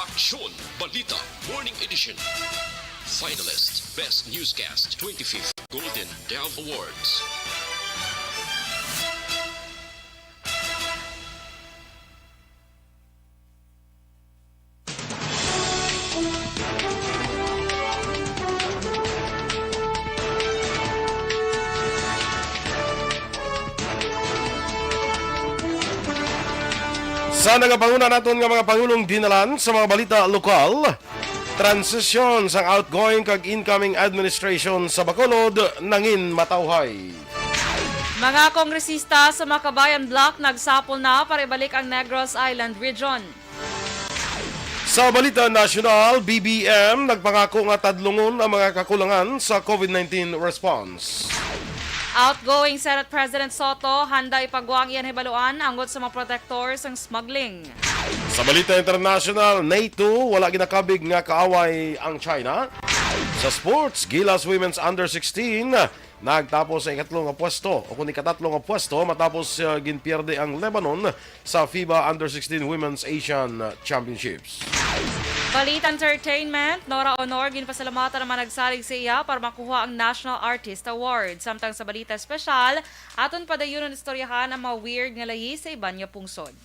Aksyon Balita Morning Edition. Finalist Best Newscast 25th Golden Dove Awards. Sa nagapanguna naton nga mga pangulong dinalan sa mga balita lokal, transisyon sang outgoing kag incoming administration sa Bacolod nangin matawhay. Mga kongresista sa Makabayan Block nagsapol na para ibalik ang Negros Island Region. Sa balita nasyonal, BBM nagpangako nga tadlungon ang mga kakulangan sa COVID-19 response. Outgoing Senate President Soto handa ipagwang iyan hibaluan anggot sa mga protectors ng smuggling. Sa balita international, NATO wala ginakabig nga kaaway ang China. Sa sports, Gilas Women's Under-16 nagtapos sa ikatlong nga pwesto o kung ikatatlong nga pwesto matapos ginpierde ang Lebanon sa FIBA Under-16 Women's Asian Championships. Balita Entertainment, Nora Honor ginpasalamatan naman nagsalig sa iya para makuha ang National Artist Award. Samtang sa balita espesyal, aton padayunon istoryahan ang mga weird nga layi sa iban niya pungsod.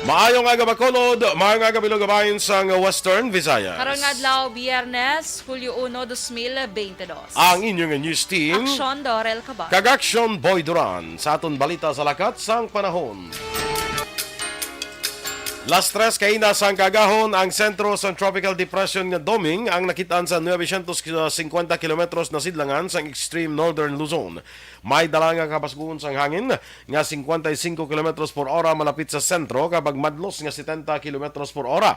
Maayong aga Bacolod, maayong aga Bilogabayan sa Western Visayas. Karon nga adlaw Biyernes, Hulyo 1, 2022. Ang inyong news team, Aksyon Dorel Cabal. Kag-Aksyon Boy Duran sa aton balita sa lakat sang panahon. Las 3 kaina sang kagahon ang sentro sa Tropical Depression nga Doming ang nakitaan sa 950 kilometros na sidlangan sa extreme northern Luzon. May dala nga kapasbuhon sang hangin nga 55 kilometros por ora malapit sa sentro kapag madlos nga 70 kilometros por ora.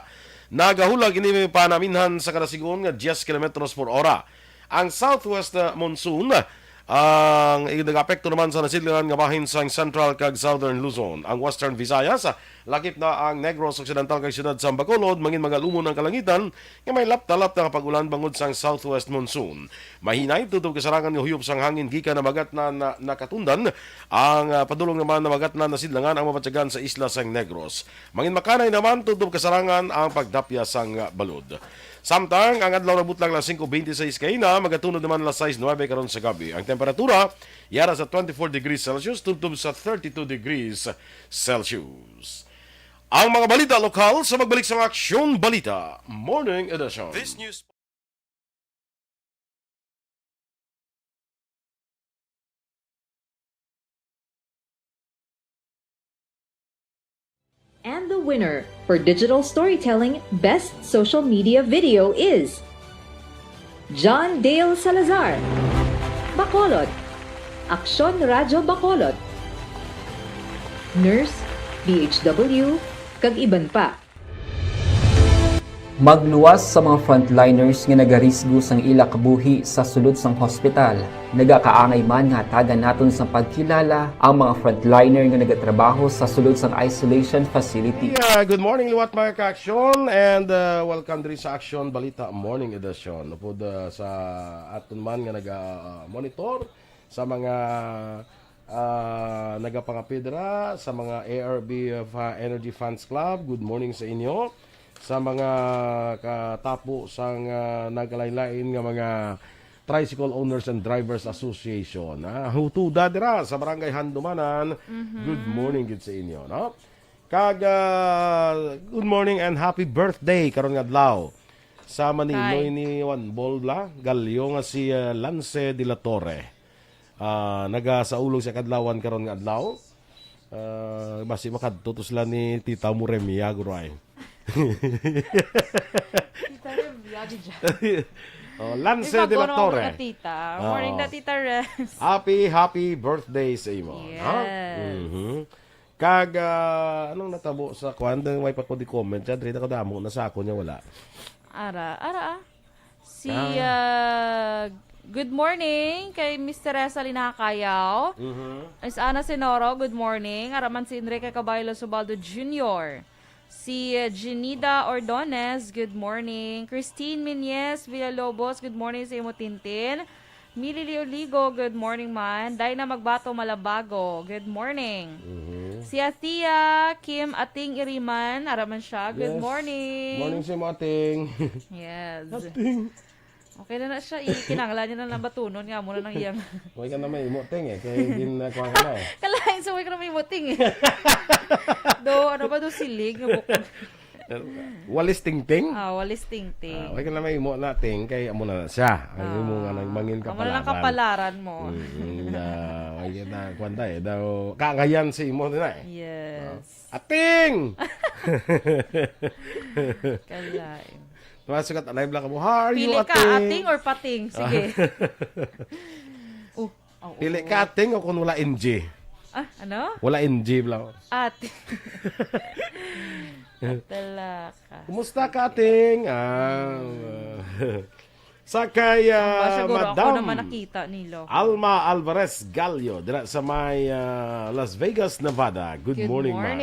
Nagahulag ini panaminhan sa kadasigon nga 10 kilometros por ora. Ang southwest monsoon ang nag-apekto naman sa nasidlangan nga bahin sa central kag southern Luzon. Ang western Visayas, lakip na ang Negros Occidental kag siyudad sa Bacolod, mangin magalumon ang kalangitan nga may lapta-lapta nga pag-ulan bangod sa southwest monsoon. Mahinay tutob kasarangan nga huyop sang hangin gikan na magat na nakatundan. Ang padulong naman na magat na nasidlangan ang mapatsagan sa isla sang Negros. Mangin makanay naman tutob kasarangan ang pagdapya sang balod. Samtang ang adlaw na butlang na 5:26 kaina, magatunod naman las 6:09 karon sa gabi. Ang temperatura yara sa 24 degrees Celsius tubtob sa 32 degrees Celsius. Ang mga balita lokal sa magbalik sa Aksyon Balita Morning Edition. This news And the winner for Digital Storytelling Best Social Media Video is John Dale Salazar, Bacolod, Aksyon Radyo Bacolod, Nurse, DHW, kag iban pa. Magluwas sa mga frontliners nga nagarisgo sang ila kabuhi sa sulod sang hospital. Nagakaangay man nga tagan naton sa pagkilala ang mga frontliner nga nagatrabaho sa sulod sang isolation facility. Yeah, good morning liwat mga ka-aksyon and welcome diri sa Aksyon Balita Morning Edition. Upod sa aton man nga naga-monitor sa mga nagapangapidra sa mga ARB Energy Funds Club. Good morning sa inyo. Sa mga katapo sang nagalaylain nga mga Tricycle Owners and Drivers Association. Hutuda dira sa Barangay Handumanan. Good morning gid sa inyo, no? Kag good morning and happy birthday karon nga adlaw. Sa Maninoy ni Juan Bolbla, galyo nga si Lance de la Torre. Naga sa ulog sa kadlawan karon nga adlaw. Basi makadto sila ni Tita Muremia guray. Tita Rem, Lance de la Torre. Morning na Tita Rem. Happy birthday sa imo. Yes. Kag anong natabo sa kwan may pa ko di comment dyan rito ko damo na sa ako niya wala. Ara. Si good morning kay Mr. Teresa Linakayaw. Is Ana Senoro, good morning. Araman si Enrique Caballo Subaldo Jr. Si Genida Ordonez, good morning. Christine Minyes Villalobos, good morning sa imo Tintin. Mili Lioligo, good morning man. Day na Magbato Malabago, good morning. Si Atia Kim Ating Iriman, araman siya, good Yes. morning. Morning si Mating. Yes. Ating. Okay na siya, ikinanglan niya na lang batunon nga muna ng iyang. Huwag ka na may Mating eh, kaya ginakuha ka na eh. Kalahin sa ka na may muting eh. Ano ba do silig nga bukod? Walis ting-ting? Walis ting-ting. Huwag ka na may imo nating, kaya amo na siya. Ay mo nga nang mangin Amo na kapalaran. lang kapalaran mo. Huwag ka na kwanta eh. Daw, kaangayan si imo din eh. Yes. Ating! Kalahin. Masukat, alive lang ka mo. How are you, Pili ka, ating or pating? Sige. Pili ka ating o kung wala NG? Ano? Wala NG lang. Ating. Talaka. Kumusta ka ating? Sakay, Siguro ako Madam naman nakita nilo. Alma Alvarez Gallo dira sa may Las Vegas, Nevada. Good morning, ma'am.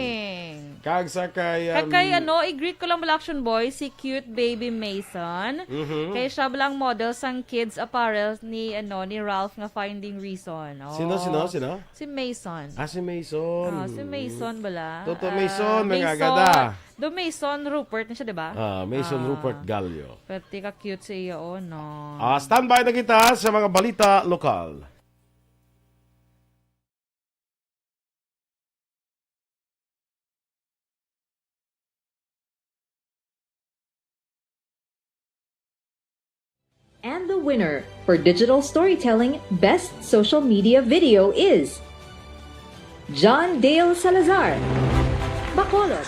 Kag sakay Kay i-greet ko lang bala action boy, si cute baby Mason. Kay siya balang model sang kids apparel ni Ralph nga Finding Reason. Oh. Sino? Si Mason. Si Mason. Si Mason bala. Toto Mason, nangagada. Do Mason Rupert na siya, di ba? Mason Rupert Gallo. Pati ka cute sa iyo, no? Standby na kita sa mga balita lokal. And the winner for Digital Storytelling Best Social Media Video is John Dale Salazar, Bacolod.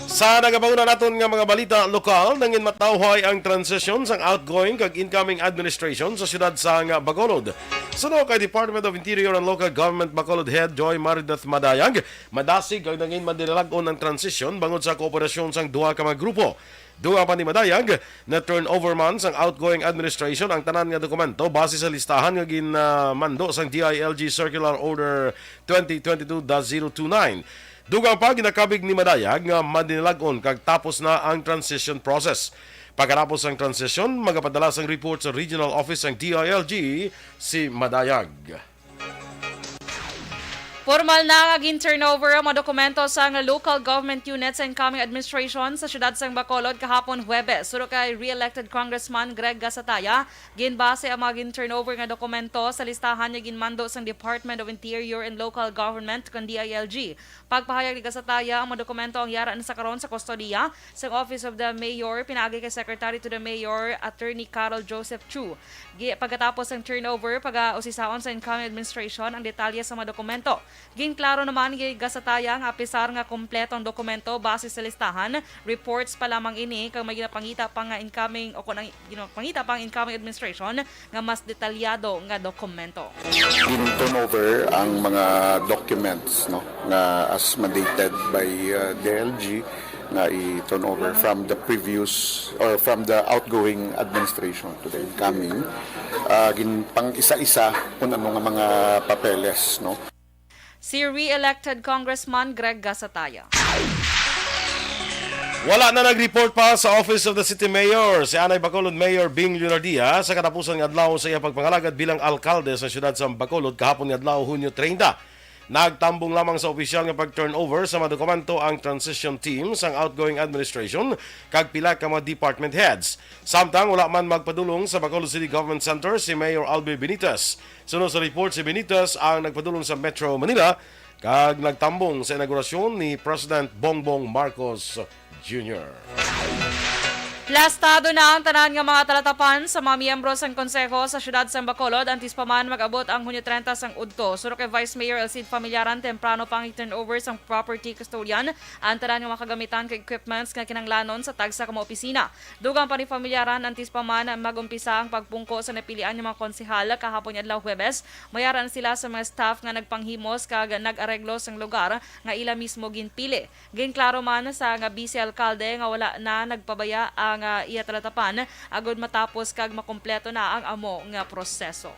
Sa nagabauna naton nga mga balita lokal, nangin matawhay ang transition sang outgoing kag incoming administration sa siyudad sang Bacolod. Suno kay Department of Interior and Local Government Bacolod Head Joy Maridath Madayag, madasig ang nangin madilalagon ang transition bangod sa kooperasyon sang duha ka mga grupo. Duha pa ni Madayag na turnover man sang outgoing administration ang tanan nga dokumento base sa listahan nga ginmando sang DILG Circular Order 2022-029. Dugang pa ginakabig ni Madayag nga madinilagon kag tapos na ang transition process. Pagkatapos ang transition, magapadala sang report sa regional office ng DILG si Madayag. Formal na nga turnover ang mga dokumento sa local government units and incoming administration sa siyudad sang Bacolod kahapon Huwebes. Suro kay re-elected Congressman Greg Gasataya, ginbase ang mga turnover nga dokumento sa listahan niya ginmando sang Department of Interior and Local Government kan DILG. Pagpahayag ni Gasataya, ang mga dokumento ang yara na sa karon sa kustodiya sa Office of the Mayor, pinagi kay Secretary to the Mayor, Attorney Carol Joseph Chu. Pagkatapos ng turnover, pag-usisaon sa incoming administration ang detalye sa mga dokumento. Ginklaro naman kay Gasataya nga apisar nga kompleto ang dokumento base sa listahan. Reports pa lamang ini kang may ginapangita pa nga incoming o kung ginapangita pang incoming administration nga mas detalyado nga dokumento. Turn over ang mga documents nga as mandated by DLG na i-turn over from the previous or from the outgoing administration to the incoming pang isa-isa kung ano nga mga papeles Si re-elected Congressman Greg Gasataya. Wala na nag-report pa sa Office of the City Mayor si Anay Bacolod Mayor Bing Leonardia sa katapusan ng adlaw sa iya pagpangalagad bilang alkalde sa siyudad sa Bacolod kahapon ng adlaw Hunyo 30. Nagtambong lamang sa opisyal nga pag-turnover sa mga dokumento ang transition team sang outgoing administration kag pila ka mga department heads. Samtang wala man magpadulong sa Bacolod City Government Center si Mayor Albi Benitez. Sunod sa report si Benitez ang nagpadulong sa Metro Manila kag nagtambong sa inaugurasyon ni President Bongbong Marcos Jr. Plastado na ang tanan nga mga talatapan sa mga miyembro sang konseho sa siyudad sang Bacolod antes pa man mag-abot ang Hunyo 30 sang udto. Suro kay Vice Mayor Elcid Familiaran temprano pang i-turnover sang property custodian ang tanan nga makagamitan kay equipments nga kinanglanon sa tagsa ka mga opisina. Dugang pa ni Familiaran antes pa man mag-umpisa ang pagpungko sa napilian ng mga konsehal kahapon adlaw Huwebes. Mayaran sila sa mga staff nga nagpanghimos kag nag-areglo sang lugar nga ila mismo ginpili. Ginklaro man sa nga vice alkalde nga wala na nagpabaya ang iya talatapan agud matapos kag makumpleto na ang amo nga proseso.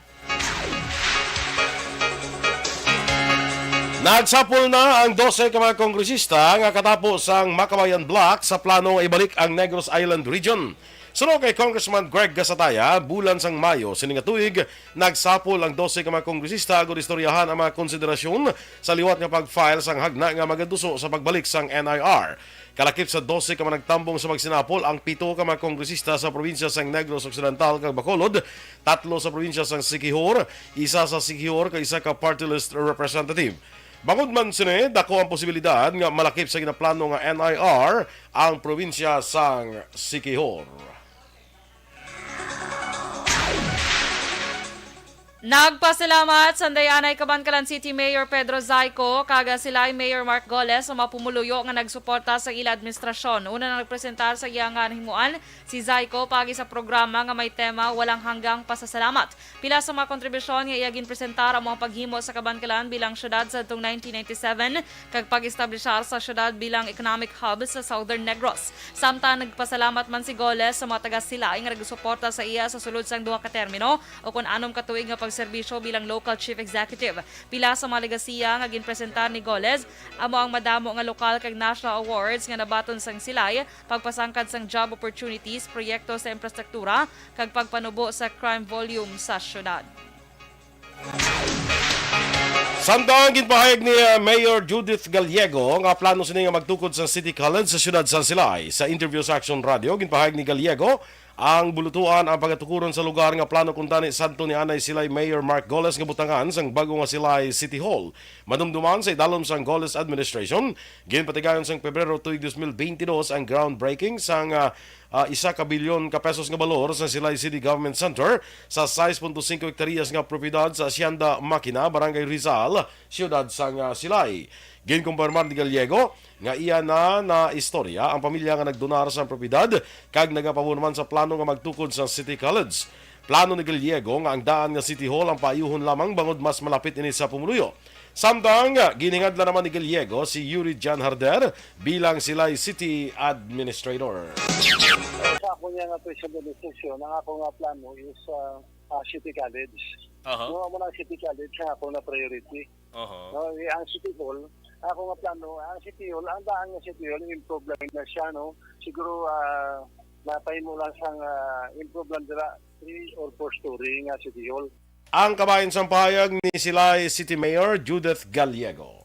Nagsapol na ang 12 ka mga kongresista nga katapos ang Makabayan Block sa plano ibalik ang Negros Island Region. Sunod kay Congressman Greg Gasataya, bulan sang Mayo, sining tuig, nagsapol ang 12 ka mga kongresista agud istoryahan ang mga konsiderasyon sa liwat nga pag-file sang hagna nga magaduso sa pagbalik sang NIR. Kalakip sa 12 ka mga nagtambong sa magsinapol ang 7 ka mga kongresista sa probinsya sang Negros Occidental kag Bacolod, 3 sa probinsya sang Siquijor, 1 sa Siquijor kag 1 ka party list representative. Bangod man sini, dako ang posibilidad nga malakip sa ginaplano nga NIR ang probinsya sang Siquijor. Nagpasalamat sa Dayanay Cabancalan City Mayor Pedro Zayco kaga sila Mayor Mark Goles sa mapumuluyo nga nagsuporta sa ila administrasyon. Una nang nagpresentar sa iya nga himuan si Zayco pagi sa programa nga may tema Walang Hanggang Pasasalamat. Pila sa mga kontribusyon nga iya ginpresentar ang mga paghimo sa Cabancalan bilang syudad sa 1997 kag pag-establishar sa syudad bilang economic hub sa Southern Negros. Samtang nagpasalamat man si Goles sa mga taga-Silay nga nagsuporta sa iya sa sulod sang duha ka termino o kun anom ka tuig nga serbisyo bilang local chief executive. Pila sa mga legasiya nga ginpresentar ni Goles amo ang madamo nga lokal kag national awards nga nabaton sang Silay, pagpasangkad sang job opportunities, proyekto sa infrastruktura kag pagpanubo sa crime volume sa syudad. Samtang ginpahayag ni Mayor Judith Gallego nga plano sini nga magtukod sa City College sa siyudad San Silay. Sa interview sa Action Radio, ginpahayag ni Gallego ang bulutuan ang pagatukuron sa lugar nga plano kuntani sadto ni anay Silay Mayor Mark Goles nga butangan sang bago nga Silay City Hall. Madumduman sa idalom sang Goles administration, ginpatigayon sang Pebrero tuig 2022 ang groundbreaking sang 1 bilyon ka pesos nga balor sa Silay City Government Center sa 6.5 hektaryas nga propiedad sa Hacienda Makina, Barangay Rizal, siyudad sang Silay. Ginkumpirmar ni Gallego nga iya na istorya ang pamilya nga nagdonar sa propiedad kag nagapabunuman sa plano nga magtukod sa City College. Plano ni Gallego nga ang daan nga City Hall ang paayuhon lamang bangod mas malapit ini sa pumuluyo. Samtang giningadla naman ni Gallego si Yuri Jan Harder bilang Silay City Administrator. Sa ako niya nga administration, ang ako nga plano is City College. Muna mo ng City College ang ako na priority. No, ang City Hall, ako nga plano, ang City Hall, ang daan nga City Hall, improve lang na siya, no? Siguro, napay mo lang sang improve lang dila 3 or 4 story nga City Hall. Ang kabayan sa pahayag ni Silay City Mayor Judith Gallego.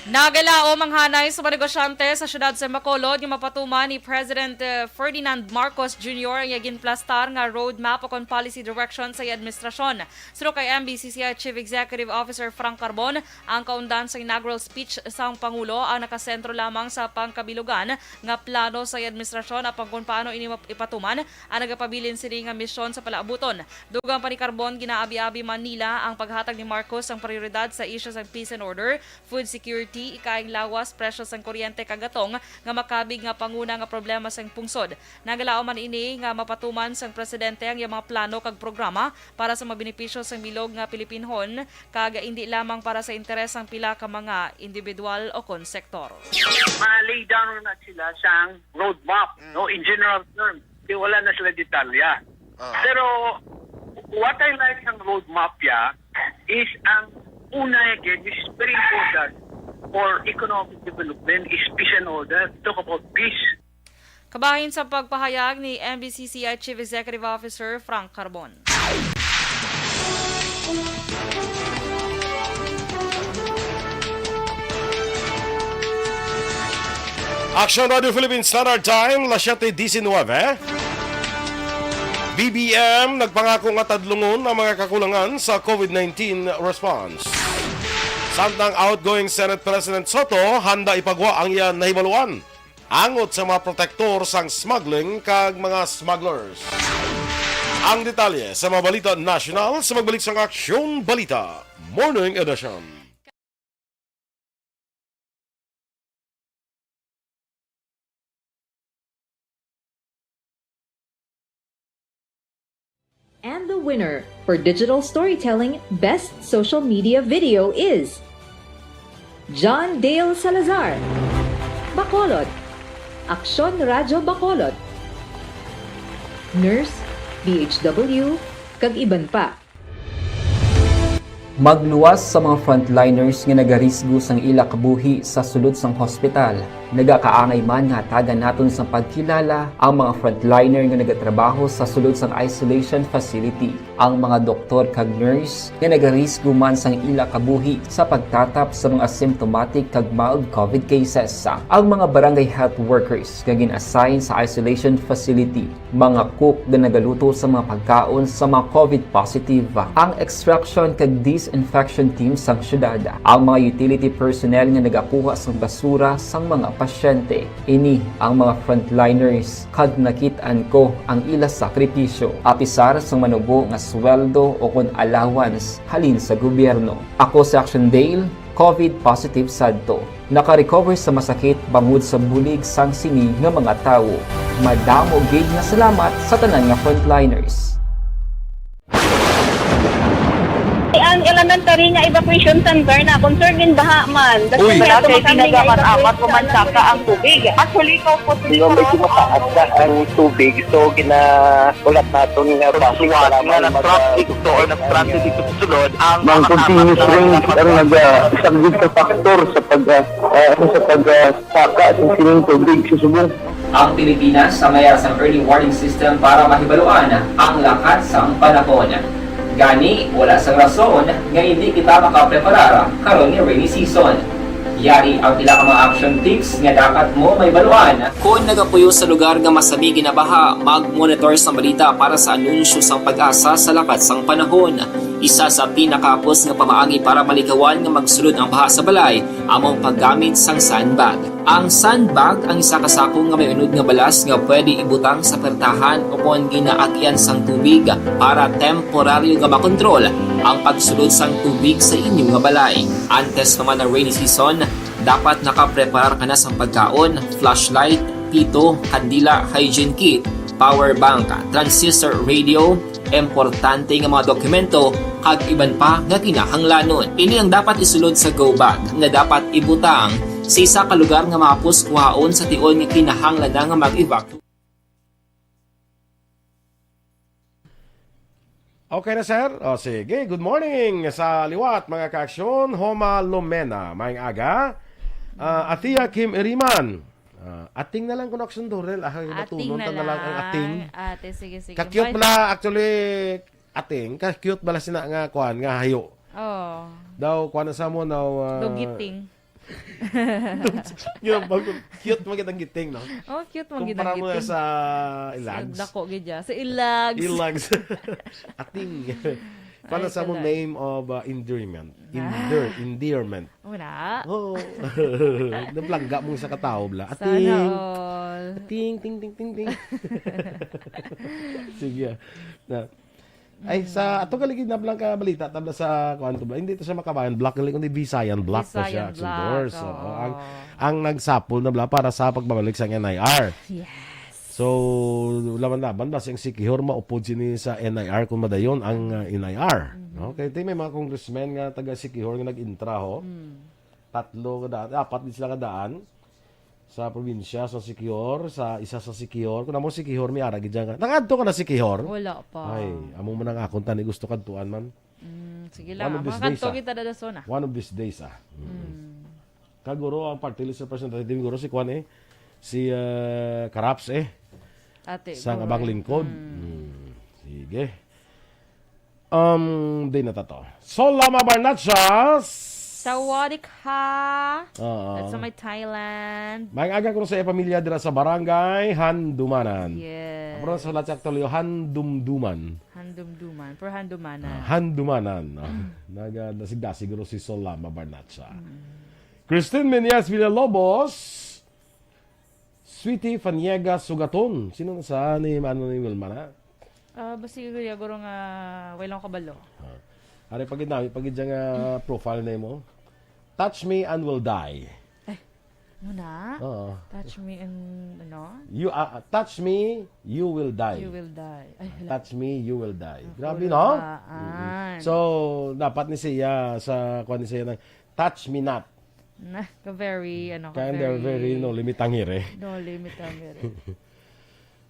Nagalao manghanay sa mga negosyante sa syudad sa Bacolod yung mapatuman ni President Ferdinand Marcos Jr. ang ginplastar nga roadmap o policy direction sa administrasyon. Sino kay MBCCI Chief Executive Officer Frank Carbon, ang kaundan sa inaugural speech sa Pangulo ang nakasentro lamang sa pangkabilugan nga plano sa administrasyon at kung paano ini ipatuman ang nagapabilin sila nga misyon sa palaabuton. Dugang pa ni Carbon, ginaabi-abi Manila ang paghatag ni Marcos ang prioridad sa issues ng peace and order, food security, ikaing lawas, presyo sang kuryente kagatong nga makabig nga panguna nga problema sang pungsod. Nagalao man ini nga mapatuman sang presidente ang mga plano kag programa para sa mabenepisyo sang milog nga Pilipinhon kag hindi lamang para sa interes sang pila ka mga individual o kon sektor. Ma-lay down na sila sang roadmap, no, in general terms. Di wala na sila detalya. Pero what I like ng roadmap is ang una again, which is very important for economic development, is peace and order. Talk about peace. Kabahin sa pagpahayag ni MBCCI Chief Executive Officer Frank Carbon. Action Radio Philippines Standard Time, 7:19. BBM nagpangako nga tadlungon ang mga kakulangan sa COVID-19 response. Samtang outgoing Senate President Soto handa ipagwa ang iyan nahibaluan angot sa mga protektor sang smuggling kag mga smugglers. Ang detalye sa mga balita national sa magbalik sang Aksyon Balita Morning Edition. And the winner for Digital Storytelling Best Social Media Video is John Dale Salazar, Bacolod, Aksyon Radyo Bacolod, Nurse, DHW, kag iban pa. Magluwas sa mga frontliners nga nagarisgo sang ila kabuhi sa sulod sang hospital. Nagakaangay man nga tagan naton sa pagkilala ang mga frontliner nga nagatrabaho sa sulod sang isolation facility. Ang mga doktor kag nurse nga nagarisgo man sang ila kabuhi sa pagtatap sa mga symptomatic kag mild COVID cases. Ang mga barangay health workers nga gin-assign sa isolation facility, mga cook nga nagaluto sa mga pagkaon sa mga COVID positive, ang extraction kag disinfection team sang syudad, ang mga utility personnel nga nagakuha sang basura sang mga pasyente. Ini ang mga frontliners kag nakit-an ko ang ila sakripisyo apisar sang manubo nga sweldo o kun allowance halin sa gobyerno. Ako si Action Dale, COVID positive sadto. Naka-recover sa masakit bangod sa bulig sang sini nga mga tawo. Madamo gid nga salamat sa tanan nga frontliners. Ang elementary nga evacuation center na concern din baha man. Uy! Kaya pinagamat-amat kumansaka ang tubig. Actually, ikaw po Medyo mataas na ang tubig. So, ulat natin nga Pagsuwag nga ng traffic to or nag-traffic dito sa sulod, ang Mang continuous rain ang isang good sa factor sa pagsaka at sining tubig sa subong. Ang Pilipinas sa mayroon sa early warning system para mahibaluan ang lakat sa panahon. Gani, wala sang rason nga hindi kita makapreparara karon ni rainy season. Yari ang pila ka mga action tips nga dapat mo may baluan. Kung nagapuyo sa lugar nga masabi ginabaha, mag-monitor sa balita para sa anunsyo sang pag-asa sa lakat sang panahon. Isa sa pinakapos nga pamaagi para malikawan nga magsulod ang baha sa balay, among paggamit sang sandbag. Ang sandbag ang isa ka sako nga may unod nga balas nga pwede ibutang sa pertahan o kung ginaagyan sang tubig para temporaryo nga makontrol ang pagsulod sang tubig sa inyong nga balay. Antes naman ng rainy season, dapat nakapreparar ka na sa pagkaon, flashlight, pito, kandila, hygiene kit, power bank, transistor radio, importante nga mga dokumento kag iban pa nga kinahanglanon. Ini ang dapat isulod sa go bag nga dapat ibutang sa isa ka lugar nga mapus kuhaon sa tiol nga kinahanglan nga mag-evacuate. Okay na, sir? O, sige. Good morning sa liwat, mga kaaksyon. Homa Lomena. Maing aga. Atia Kim Iriman. Ating na lang kung aksyon Dorel. Ating na lang ang ating. Ate, sige. Ka-cute pala, actually, ating. Ka-cute pala sina nga, kuhan, nga hayo. Oh. Daw, kuhan na sa mo, daw... Dugiting. Cute magandang giting, no? Oh, cute mo Kumpara mo giting. sa ilags. Dako gidya. Sa ilags. Ilags. Ating. Para sa mo name of endearment. Endearment. Una. Oo. Nablangga mo sa katao bla. Sana all. Ating, ting, ting, ting, ting. Sige. Na. Ay, sa ato kaligid na blang ka balita tabla sa kuan to bla. Hindi to sa Makabayan Black, kundi Visayan Black pa siya. Visayan Black, So, oo. ang nagsapol na bla para sa pagbabalik sa NIR. Yes. So, laban-laban ba siyang sikihor maupod sini sa NIR kung madayon ang NIR. Okay, ito may mga congressmen nga taga sikihor nga nag-intra ho. 3 kadaan, 4 din sila kadaan sa probinsya sa sikihor, sa isa sa sikihor. Kung mo sikihor may ara gid nga. Nakadto ka na sikihor? Wala pa. Ay, amo man ang akon tani gusto kadtuan man. Sige lang. One of these Makakanto days, kita dada sona. One of these days Kaguro ang party list representative guro si Kwan si Karaps Ate. sa go abang right. lingkod. Sige. Di na tato. Solama Barnachas. Sawadik ha. That's Oo. sa my Thailand. May aga ko sa pamilya dira sa barangay Handumanan. Yes. Apro sa lahat actually Handumduman. Handumduman. For handumanan. Handumanan. Nasigda siguro si Solama Barnacha. Christine Menyas Villalobos. Sweetie Faniega Sugaton. Sino sa ni Wilma na? Basi guro nga walang kabalo. Ari pagid nga profile name mo. Touch me and will die. Muna? Oo. Touch me and ano? You touch me, you will die. You will die. Ay, hala. Touch me, you will die. Grabe, no? So, dapat ni siya sa kuan ni siya ng touch me not. Very, Kind of very no limitang here. No limit ang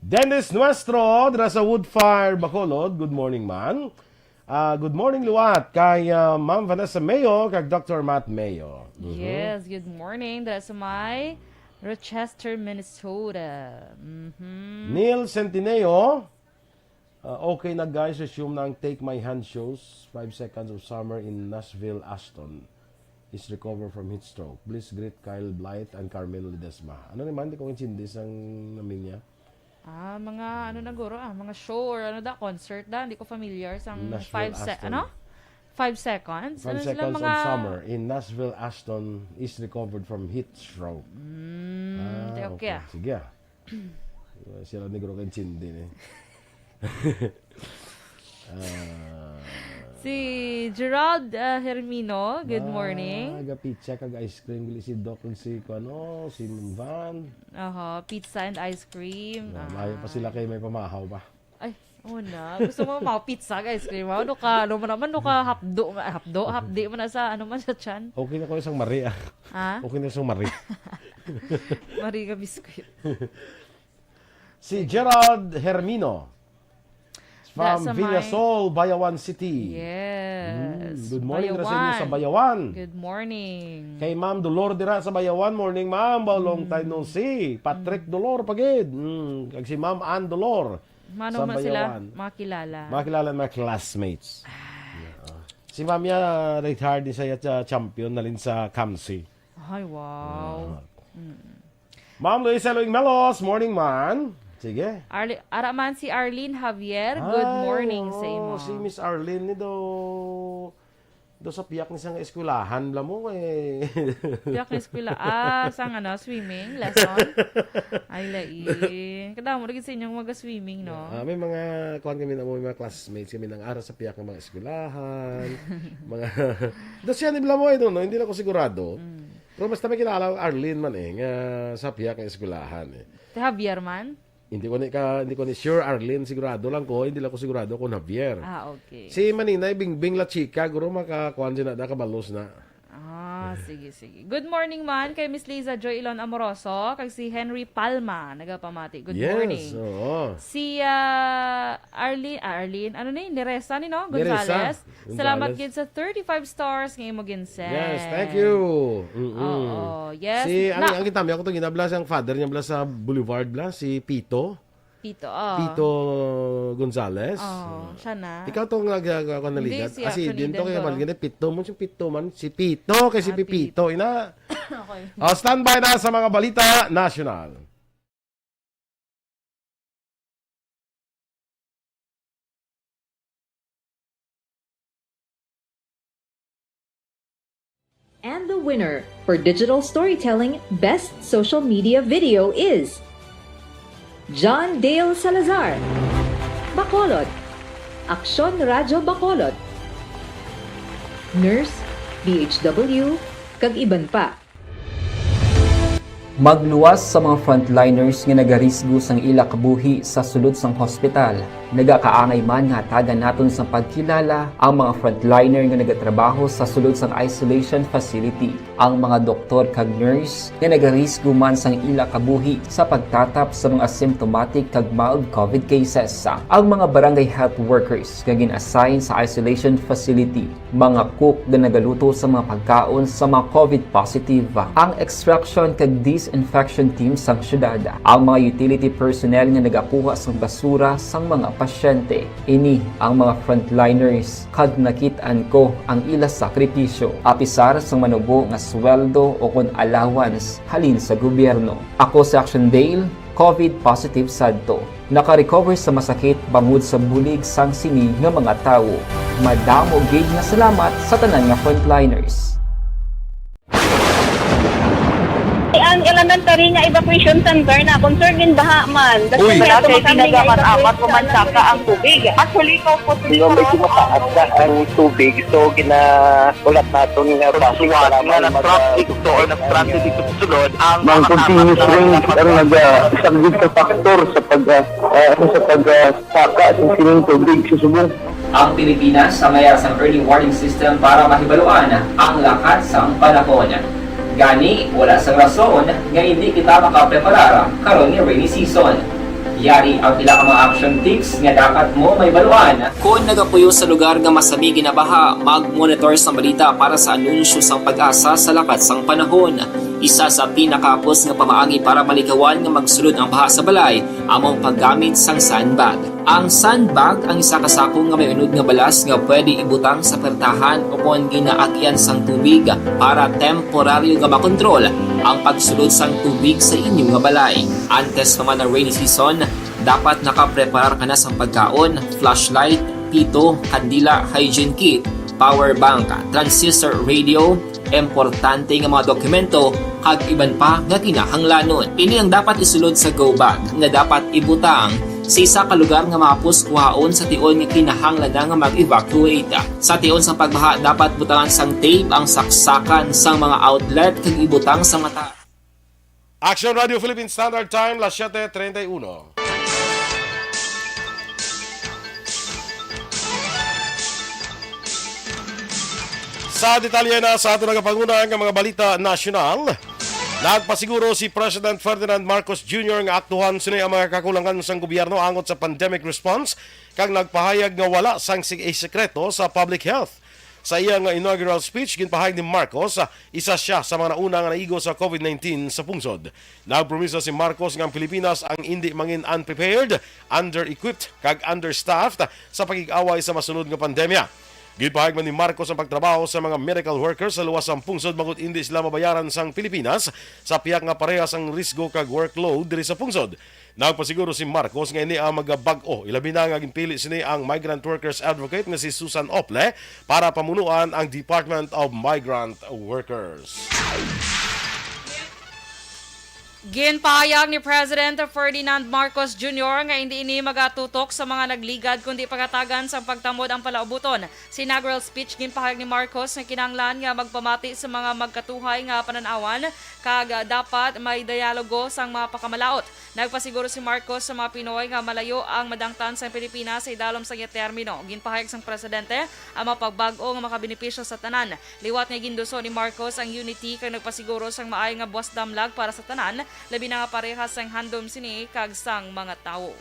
Dennis Nuestro, dira sa Woodfire, Bacolod. Good morning, man. Good morning, Luwat. Kay Ma'am Vanessa Mayo, kay Dr. Matt Mayo. Yes, good morning. That's my Rochester, Minnesota. Neil Centineo. Okay na guys, resume na ang Take My Hand shows. 5 Seconds of Summer in Nashville, Ashton. Is recovered from heat stroke. Please greet Kyle Blight and Carmelo Ledesma. Ano naman, di ko intindi ang namin niya. Mga ano na guro, mga show or concert da, hindi ko familiar sa 5 seconds. 5 Seconds of Summer in Nashville, Ashton is recovered from heat stroke. Okay. Sige. Sila ni guro intindi ni. Si Gerald Hermino, good morning. Pizza kag ice cream gili si Doc ug si si Van. Pizza and ice cream. Layo pa sila kay may pamahaw pa. Ay, na. Gusto mo pizza kag ice cream? Ano ka hapdi mo na sa man sa tiyan. Okay na ko isang Maria. Okay na isang Maria. Maria biscuit. Si Gerald Hermino. From Villasol, Bayawan City. Yes. Good morning Bayawan. sa inyo sa Bayawan. Good morning. Kay Ma'am Dolor dira sa Bayawan. Morning, Ma'am. Long time no see. Patrick Dolor pagid. Kag si Ma'am Ann Dolor. Mano man sila makilala. Makilala mga classmates. Si Ma'am ya retired ni saya champion na rin sa Kamsi. Ay, wow. Ma'am Luisa Luing Melos. Morning, man. Sige. Araman si Arlene Javier. Good morning sa imo. Si Miss Arlene ni do sa piyak ni sang eskwelahan la mo eh. Piyak ni eskwela. Sang swimming lesson. Ay lain. Kada mo rin sa inyong mag-swimming, no? May mga kuan kami na mo, mga classmates kami nang ara sa piyak ng mga eskwelahan. Mga siya ni bla mo no, hindi lang ko sigurado. Pero basta may kilala Arlene man nga sa piyak ng eskwelahan eh. Javier man? Hindi ko ni sure Arlene, sigurado lang ko, hindi lang ko sigurado kung Javier. Okay. Si Maninay Bingbing La Chica, guro makakuan din na kabalos na. Sige. Good morning man kay Miss Liza Joy Ilon Amoroso, kag si Henry Palma, nagapamati. Good morning. Oo. Si Arlene, Neresa ni no? Gonzales. Salamat gid sa 35 stars ngayon mo ginsend. Yes, thank you. Yes. Si ang kitami ako to ginabla ang father niya bla sa Boulevard bla si Pito Gonzales. Siya na. Ikaw tong nagkakanaligat. Si din to kaya malgina Pito mo si Pito man. Si Pito kay si Pipito. Ina. Okay. Standby na sa mga balita national. And the winner for Digital Storytelling Best Social Media Video is John Dale Salazar, Bacolod, Aksyon Radyo Bacolod, Nurse, DHW, kag iban pa. Magluwas sa mga frontliners nga nagarisgo sang ila kabuhi sa sulod sang hospital. Nagakaangay man nga tagan naton sa pagkilala ang mga frontliner nga nagatrabaho sa sulod sang isolation facility. Ang mga doktor kag nurse nga nagarisgo man sang ila kabuhi sa pagtatap sa mga asymptomatic kag mild COVID cases. Ang mga barangay health workers nga gin-assign sa isolation facility, mga cook nga nagaluto sa mga pagkaon sa mga COVID positive, ang extraction kag disinfection team sang syudad, ang mga utility personnel nga nagakuha sang basura sang mga pasyente. Ini ang mga frontliners kag nakit-an ko ang ila sakripisyo apisar sang manubo nga sweldo o kon allowance halin sa gobyerno. Ako si Action Dale, COVID positive sadto. Naka-recover sa masakit bangod sa bulig sang sinig nga mga tawo. Madamo gid nga salamat sa tanan nga frontliners. Ang elementary nga evacuation center na concern din baha man. Uy, kasi pinagamat-amat pumansaka ang tubig. Actually, ikaw po Medyo mataas na ang tubig. So, ulat natin nga pasuwag nga nag-traffic to or nag-traffic dito sa sulod ang mga continuous rain ang isang good factor sa pagsaka at sining tubig sa subong. Ang Pilipinas ang mayroon sa early warning system para mahibaluan ang lakat sa panahon. Gani, wala sa rason nga hindi kita makapreparara karon ni rainy season. Yari ang pila ka mga action tips nga dapat mo may baluan. Kung nagapuyo sa lugar nga masabi ginabaha, mag-monitor sa balita para sa anunsyo sang pag-asa sa lakat sang panahon. Isa sa pinakaapos nga pamaagi para malikawan nga magsulod ang baha sa balay among paggamit sang sandbag. Ang sandbag ang isa ka sako nga may unod nga balas nga pwede ibutang sa pertahan upon ginaagyan sang tubig para temporaryo nga makontrol ang pagsulod sang tubig sa inyong nga balay. Antes naman ng rainy season, dapat nakapreparar ka na sa pagkaon, flashlight, pito, kandila, hygiene kit, power bank, transistor radio, importante nga mga dokumento kag iban pa nga kinahanglanon. Ini ang dapat isulod sa go bag nga dapat ibutang sa isa ka lugar nga mapus kuhaon sa tion nga kinahanglan nga mag-evacuate. Sa tion sa pagbaha dapat butangan sang tape ang saksakan sang mga outlet kag ibutang sa mata. Action Radio Philippine Standard Time, las 7:31. Sa detalye na sa ato nagapangunahan ng mga balita nasyonal, nagpasiguro si President Ferdinand Marcos Jr. nga aktuhan sini ang mga kakulangan sang gobyerno angot sa pandemic response kag nagpahayag nga wala sang sekreto sa public health. Sa iyang inaugural speech, ginpahayag ni Marcos, isa siya sa mga nauna nga naigo sa COVID-19 sa pungsod. Nagpromisa si Marcos nga ang Pilipinas ang hindi mangin unprepared, under-equipped kag understaffed sa pagig-away sa masunod nga pandemya. Gipahayag man ni Marcos ang pagtrabaho sa mga medical workers sa luwas sang pungsod bangod hindi sila mabayaran sang Pilipinas sa piyak nga parehas ang risgo kag workload diri sa pungsod. Nagpasiguro si Marcos nga ini ang magabag-o ilabi na nga ginpili sini ang migrant workers advocate nga si Susan Ople para pamunuan ang Department of Migrant Workers. Ginpahayag ni President Ferdinand Marcos Jr. nga hindi ini magatutok sa mga nagligad kundi pagatagan sa pagtamod ang palaubuton. Sa inaugural speech, ginpahayag ni Marcos nga kinahanglan nga magpamati sa mga magkatuhay nga pananawan kag dapat may dialogo sang mga pakamalaot. Nagpasiguro si Marcos sa mga Pinoy nga malayo ang madangtan sa Pilipinas sa idalom sa termino. Ginpahayag sang presidente ang mapagbag-o nga makabenepisyo sa tanan. Liwat nga ginduso ni Marcos ang unity kag nagpasiguro sang maay nga buwas damlag para sa tanan. Labi na nga parehas sang handom sini kag sang mga tao.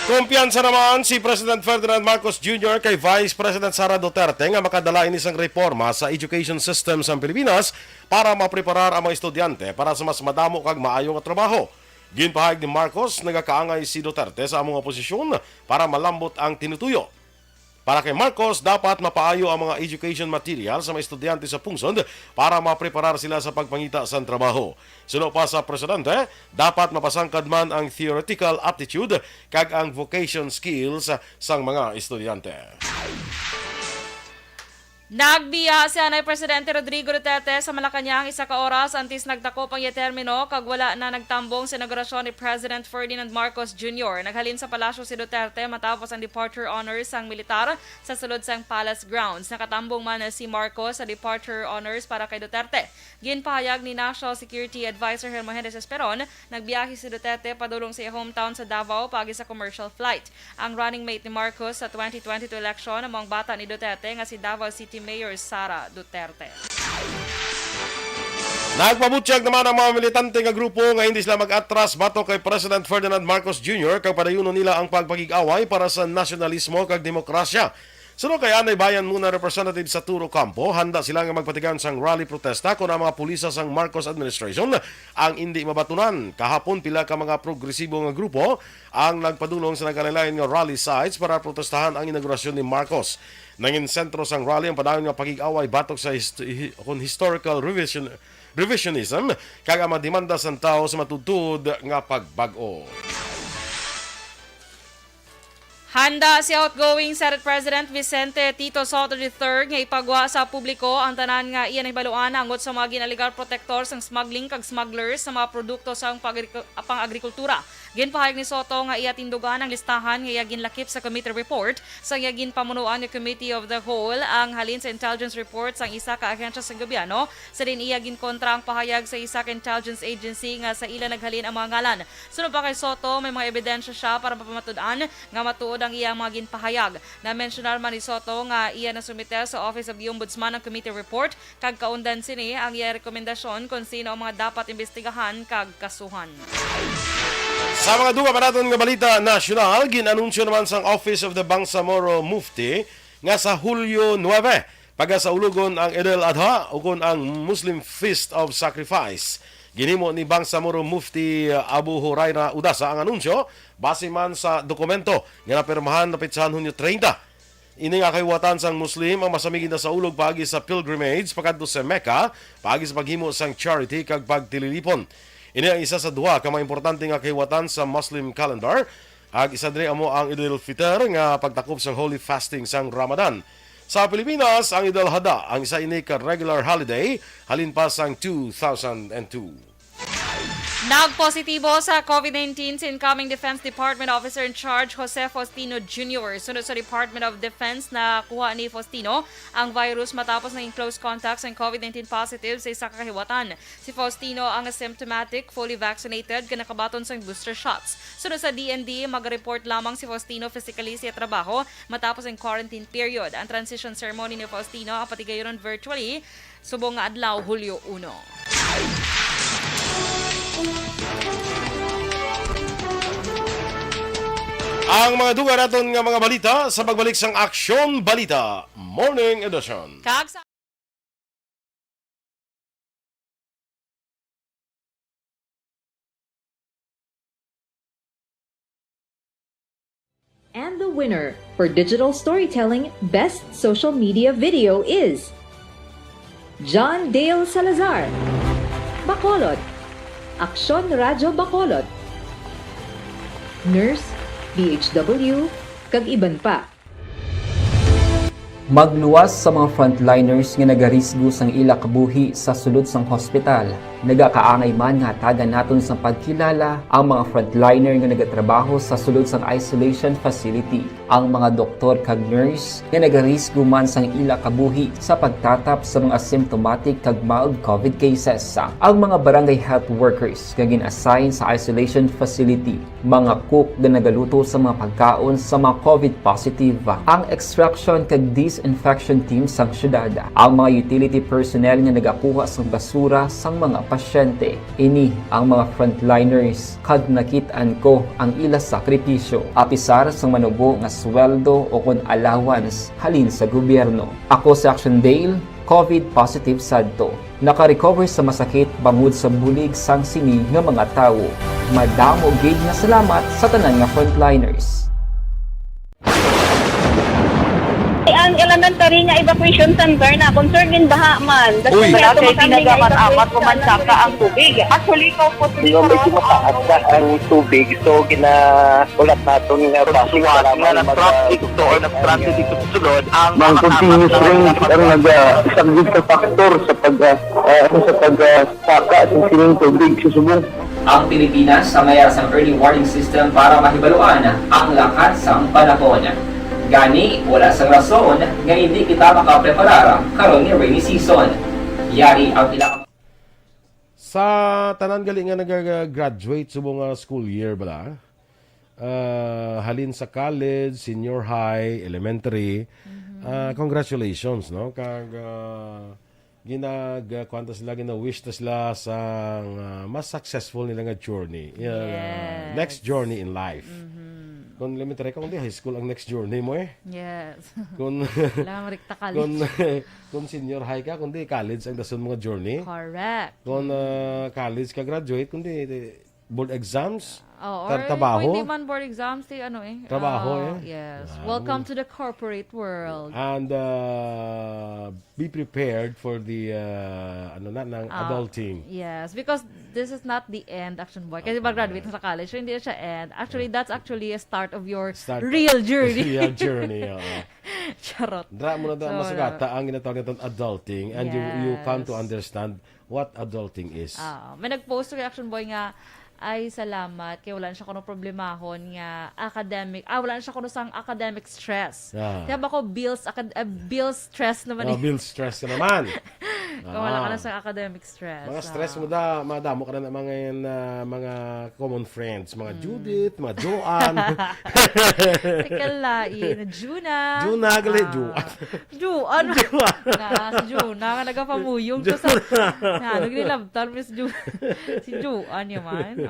Kumpiyansa naman si President Ferdinand Marcos Jr. kay Vice President Sara Duterte nga makadala ini sang reforma sa education system sa Pilipinas para mapreparar ang mga estudyante para sa mas madamo kag maayo nga trabaho. Ginpahayag ni Marcos nagakaangay si Duterte sa among oposisyon para malambot ang tinutuyo. Para kay Marcos, dapat mapaayo ang mga education material sa mga estudyante sa pungsod para mapreparar sila sa pagpangita sa trabaho. Suno pa sa presidente, dapat mapasangkad man ang theoretical aptitude kag ang vocation skills sang mga estudyante. Nagbiya si Anay Presidente Rodrigo Duterte sa Malacañang isa ka oras antes nagtakop ang termino kag wala na nagtambong sa inaugurasyon ni President Ferdinand Marcos Jr. Naghalin sa palasyo si Duterte matapos ang departure honors sang militar sa sulod sang Palace Grounds. Nakatambong man si Marcos sa departure honors para kay Duterte. Ginpahayag ni National Security Advisor Hermogenes Esperon, nagbiyahe si Duterte padulong sa iyang hometown sa Davao pagi sa commercial flight. Ang running mate ni Marcos sa 2022 election among bata ni Duterte nga si Davao City Mayor Sara Duterte. Nagpabutyag naman ang mga militante nga grupo nga hindi sila mag-atras bato kay President Ferdinand Marcos Jr. kag padayunon nila ang pagpakig-away para sa nasyonalismo kag demokrasya. Suno kay Anay Bayan muna representative sa Turo Campo, handa sila nga magpatigan sang rally protesta kung ang mga pulisa sang Marcos administration ang hindi mabatunan. Kahapon pila ka mga progresibo nga grupo ang nagpadulong sa nagkalilain nga rally sites para protestahan ang inaugurasyon ni Marcos. Nangin sentro sang rally ang padayon nga pagig-away batok sa historical revisionism kag ang demanda sang tao sa matudtod nga pagbag-o. Handa si outgoing Senate President Vicente Tito Soto III nga ipagwa sa publiko ang tanan nga iyan ibaluan angot sa mga ginaligar protector sang smuggling kag smugglers sa mga produkto sa pang-agrikultura. Ginpahayag ni Soto nga iya tindugan ang listahan nga iya ginlakip sa committee report sa iya ginpamunuan nga Committee of the Whole ang halin sa intelligence report sang isa ka ahensya sa gobyerno sa din iya ginkontra ang pahayag sa isa ka intelligence agency nga sa ila naghalin ang mga ngalan. Sunod pa kay Soto may mga ebidensya siya para mapamatud-an nga matuod ang iya mga ginpahayag. Na-mentionar man ni Soto nga iya nasumite sa Office of the Ombudsman ang committee report kag kaundan sini ang iya rekomendasyon kung sino ang mga dapat imbestigahan kag kasuhan. Sa mga duga pa natin nga balita nasyonal, ginanunsyo naman sang Office of the Bangsamoro Mufti nga sa Hulyo 9, Pagasaulugon ang Eid al-Adha ukon ang Muslim Feast of Sacrifice. Ginhimo ni Bangsamoro Mufti Abu Huraira Udasa ang anunsyo base man sa dokumento nga napirmahan na pitsahan Hunyo 30. Ini nga kayuwatan sang Muslim ang masamigin na sa ulog paagi sa pilgrimage pakadto sa Mecca paagi sa paghimo sang charity kag pagtililipon. Ini ang isa sa duha ka mga importante nga kayuwatan sa Muslim calendar. Ag isa diri amo ang Eid al-Fitr nga pagtakop sang holy fasting sang Ramadan. Sa Pilipinas, ang Eid al-Adha ang isa ini ka regular holiday halin pa sang 2002. Nagpositibo sa COVID-19 si incoming Defense Department Officer in Charge Jose Faustino Jr. Sunod sa Department of Defense na kuha ni Faustino ang virus matapos naging close contacts ng COVID-19 positive sa isa kahiwatan. Si Faustino ang asymptomatic, fully vaccinated, kanakabaton sa booster shots. Sunod sa DND, mag-report lamang si Faustino physically sa trabaho matapos ang quarantine period. Ang transition ceremony ni Faustino ang patigayon virtually subong nga adlaw Hulyo 1. Ang mga duga naton nga mga balita sa pagbalik sang Aksyon Balita Morning Edition. And the winner for Digital Storytelling Best Social Media Video is John Dale Salazar, Bacolod, Aksyon Radyo Bacolod, Nurse, DHW, kag iban pa. Magluwas sa mga frontliners nga nagarisgo sang ila kabuhi sa sulod sang hospital. Nagakaangay man nga tagan naton sa pagkilala ang mga frontliner nga nagatrabaho sa sulod sang isolation facility. Ang mga doktor kag nurse nga nagarisgo man sang ila kabuhi sa pagtatap sa mga asymptomatic kag mild COVID cases. Ang mga barangay health workers nga gin-assign sa isolation facility, mga cook nga nagaluto sa mga pagkaon sa mga COVID positive. Ang extraction kag disinfection team sang syudad, ang mga utility personnel nga nagakuha sang basura sang mga pasyente. Ini ang mga frontliners kag nakit-an ko ang ila sakripisyo apisar sang manubo nga sweldo o kun allowance halin sa gobyerno. Ako si Action Dale, COVID positive sadto. Naka-recover sa masakit bangod sa bulig sang sini nga mga tawo. Madamo gid nga salamat sa tanan nga frontliners. Ang elementary nga evacuation center na concern din baha man. Uy, kaya tinagaman apat pumansaka ang tubig. Actually, ko po Yung medyo mataas na ang tubig, so ginaulat natin nga pasuwat nga nag-traffic to or nag-transit dito sa sulod ang mga continuous range ang nag-isang factor sa pagsaka at sining tubig sa subong. Ang Pilipinas ang mayroon sa early warning system para mahibaluan ang lakas ng panahon. Gani, wala sang rason nga hindi kita makapreparar karon ni rainy season. Yari ang ilang Sa tanan gali nga nag-graduate subong school year bala. Halin sa college, senior high, elementary. Congratulations, no? Kag kwanta sila gina-wish ta sila sa mas successful nila nga journey. Next journey in life. Kung elementary ka, kundi high school ang next journey mo eh. Yes. Kung Rikta college. kung senior high ka, kundi college ang dasun mga journey. Correct. Kung college ka graduate, kundi board exams, Or trabaho. hindi man board exams, Trabaho Yes. Welcome to the corporate world. And be prepared for the adulting. Yes, because this is not the end, Action Boy. Kasi mag-graduate sa college, so hindi na siya end. Actually, that's actually a start of your real journey. Real journey. Charot. Dra mo na masagata ang ginatawag natin adulting, and you come to understand what adulting is. May nag-post reaction boy nga, ay salamat kaya wala na siya kuno problemahon nga academic wala na siya kuno sang academic stress. Kaya ba ko bills stress naman bills stress ka naman. Kung wala ka na sa academic stress. Mga stress mo madamo ka na mga common friends, mga Judith, mga Joanne. Ikalain, Juna gali Joanne si Juna nga nagapamuyong to sa nagrilabtar Miss Juna si Joanne yaman.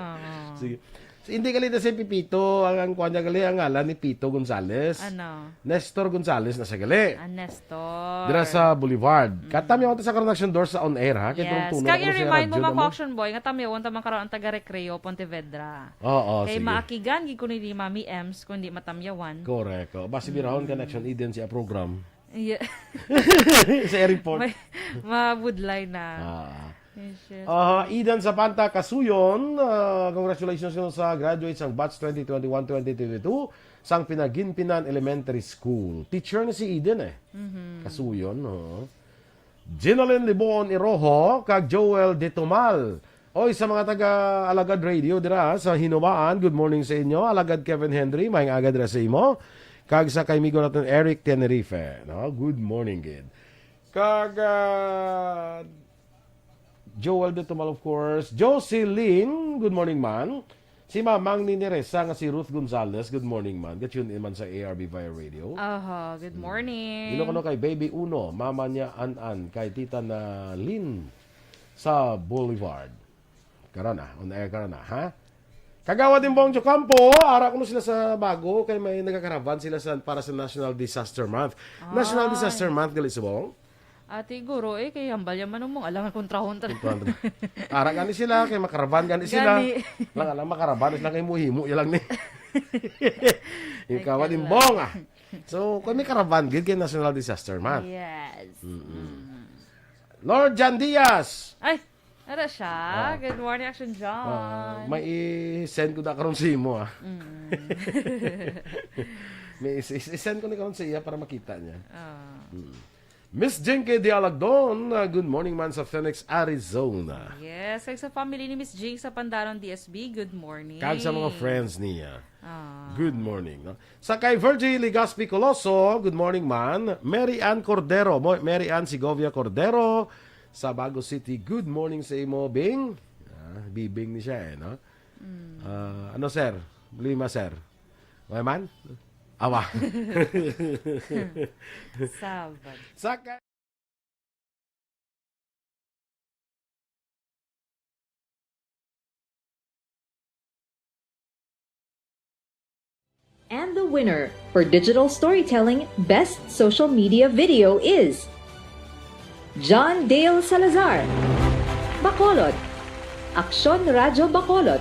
Sige. Hindi gali na si Pipito, ang kuha niya gali ang ngalan ni Pito Gonzales. Ano? Nestor Gonzales na sa gali. Nestor. Dira sa Boulevard. Katam yung sa Coronation Door sa on air ha. Yes. Kaya i-remind mo mga auction boy, nga tamiyo, wanta man karoon ang taga-recreo, Pontevedra. Oo, kay sige. maakigan, gikunin ni Mami Ems, kundi matamyawan. Correct. Basi birahon connection Eden siya program. Yeah. sa airport. Mabudlay na. Eden Zapanta Kasuyon, congratulations sa graduates ng batch 2021-2022 sang Pinaginpinan Elementary School. Teacher na si Eden Kasuyon. Ginalyn Libon Iroho, kag Joel De Tomal. Oy, sa mga taga-Alagad Radio dira sa Hinubaan, good morning sa inyo. Alagad Kevin Henry, maing agad dira sa imo. Kag sa kaimigo natin Eric Tenerife. No? Good morning, kid. Kag Joel De Tomal, of course. Jocelyn, good morning, man. Si Mamang ni Neresa nga si Ruth Gonzales, good morning, man. Get yun man sa ARB via radio. Good morning. Dilo ko kay Baby Uno, mama niya An-An, kay Tita na Lynn sa Boulevard. Karana, on air karana, ha? Kagawa din Bong Jocampo, ara ko sila sa bago, kay may nagkakaravan sila para sa National Disaster Month. National Disaster Month, gali sa Bong? Ate guro kay hambal yaman mong alangan kontrahon ta. Ara gani sila kay makaraban gani sila. Lang alam makaraban sila kay muhimo ya lang ni. Ikaw din Bong ah. So, kung may karavan gid kay National Disaster Month. Yes. Lord Jan Diaz. Ay, ara siya. Good morning, Action John. May i-send ko na karon sa imo ah. May i-send ko ni karon sa iya para makita niya. Miss Jinky Dialagdon, good morning man sa Phoenix, Arizona. Yes, kag sa family ni Miss Jing sa Pandaron DSB, good morning. Kag sa mga friends niya, good morning. No? Sa kay Virgie Ligaspi Coloso, good morning man. Mary Ann Cordero, Mary Ann Segovia Cordero, sa Bago City, good morning sa imo, Bing. Bibing ni siya no? Ano sir? Lima sir? May man? Awa. Sabad. Saka And the winner for Digital Storytelling Best Social Media Video is John Dale Salazar, Bacolod, Aksyon Radyo Bacolod,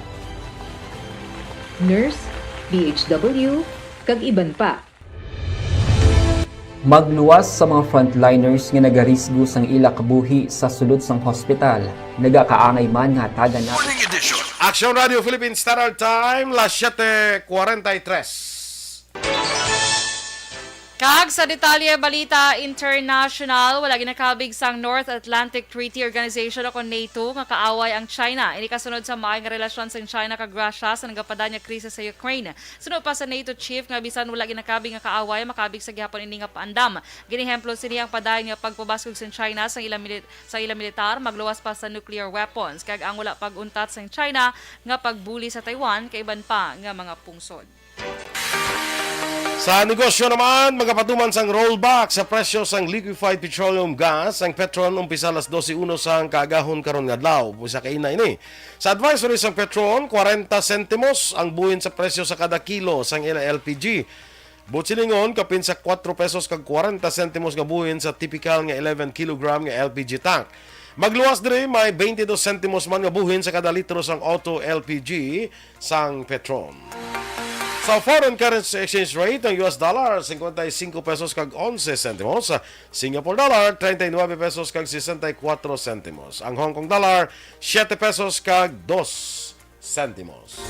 Nurse, BHW, kag iban pa. Magluwas sa mga frontliners nga nagarisgo sang ila kabuhi sa sulod sang hospital. Nagakaangay man nga tagan na. Morning edition. Action Radio Philippines Standard Time, las 7:43. Kag sa detalye balita international, wala ginakabig sang North Atlantic Treaty Organization o NATO nga kaaway ang China. Ini kasunod sa maayong relasyon sa China kag Russia sa nagapada niya krisis sa Ukraine. Sunod pa sa NATO chief nga bisan wala ginakabig nga kaaway makabig sa gihapon ini nga paandam. Ginihemplo sini ang padayon nga pagpabaskog sa China sa ilang militar magluwas pa sa nuclear weapons kag ang wala pag-untat sa China nga pagbuli sa Taiwan kay iban pa nga mga pungsod. Sa negosyo naman, magapatuman sang rollback sa presyo sang liquefied petroleum gas. Ang Petron umpisa alas 12:01 sang kaagahon karon nga adlaw. Pusa kay ina ini. Sa advisory sang Petron, 40 sentimos ang buhin sa presyo sa kada kilo sang LPG. Butsilingon kapin sa 4 pesos kag 40 sentimos nga buhin sa typical nga 11 kilogram nga LPG tank. Magluwas diri may 22 sentimos man nga buhin sa kada litro sang auto LPG sang Petron. Sa foreign currency exchange rate, ang US dollar, 55 pesos kag 11 sentimos. Singapore dollar, 39 pesos kag 64 sentimos. Ang Hong Kong dollar, 7 pesos kag 2 sentimos.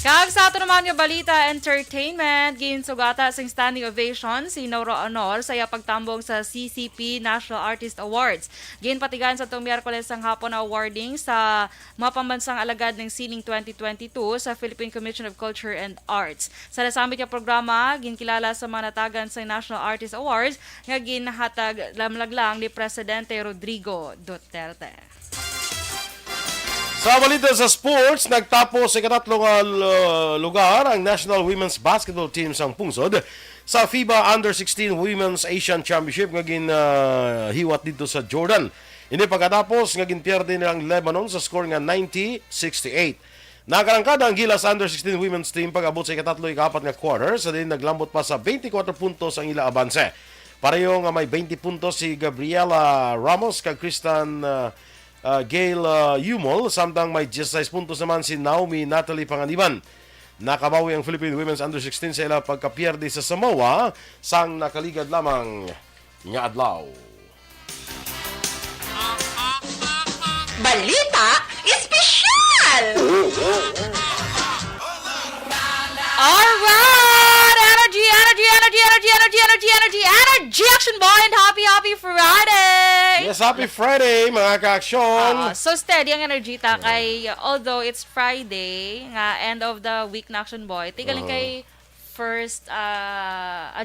Kag sa ato naman yung balita entertainment, ginsugata sa standing ovation si Nora Honor sa iya pagtambong sa CCP National Artist Awards. Ginpatigan sa itong Miyerkules ang hapon na awarding sa mga pambansang alagad ng sining 2022 sa Philippine Commission of Culture and Arts. Sa nasambit niya programa, ginkilala sa mga natagan sa National Artist Awards nga ginhatag lamlag ni Presidente Rodrigo Duterte. Sa balita sa sports, nagtapos sa ikatatlong lugar ang National Women's Basketball Team sang pungsod sa FIBA Under-16 Women's Asian Championship nga hiwat dito sa Jordan. Ini pagkatapos nga ginpierde nilang Lebanon sa score nga 90-68. Nakarangkada ang Gilas Under-16 women's team pag-abot sa ikatatlo ikapat nga quarter sa din naglambot pa sa 24 puntos ang ila abanse. Pareho nga may 20 puntos si Gabriela Ramos kag Kristen Gail Yumol, samtang may 16 puntos naman si Naomi Natalie Panganiban. Nakabawi ang Philippine Women's Under-16 sa ila pagkapiyerde sa Samoa sang nakaligad lamang nga adlaw. Balita espesyal! Alright! Energy Action Boy, and happy Friday! Yes, happy Friday mga ka-aksyon! So steady ang energy ta kay, although it's Friday, nga end of the week na Action Boy, tigaling kay first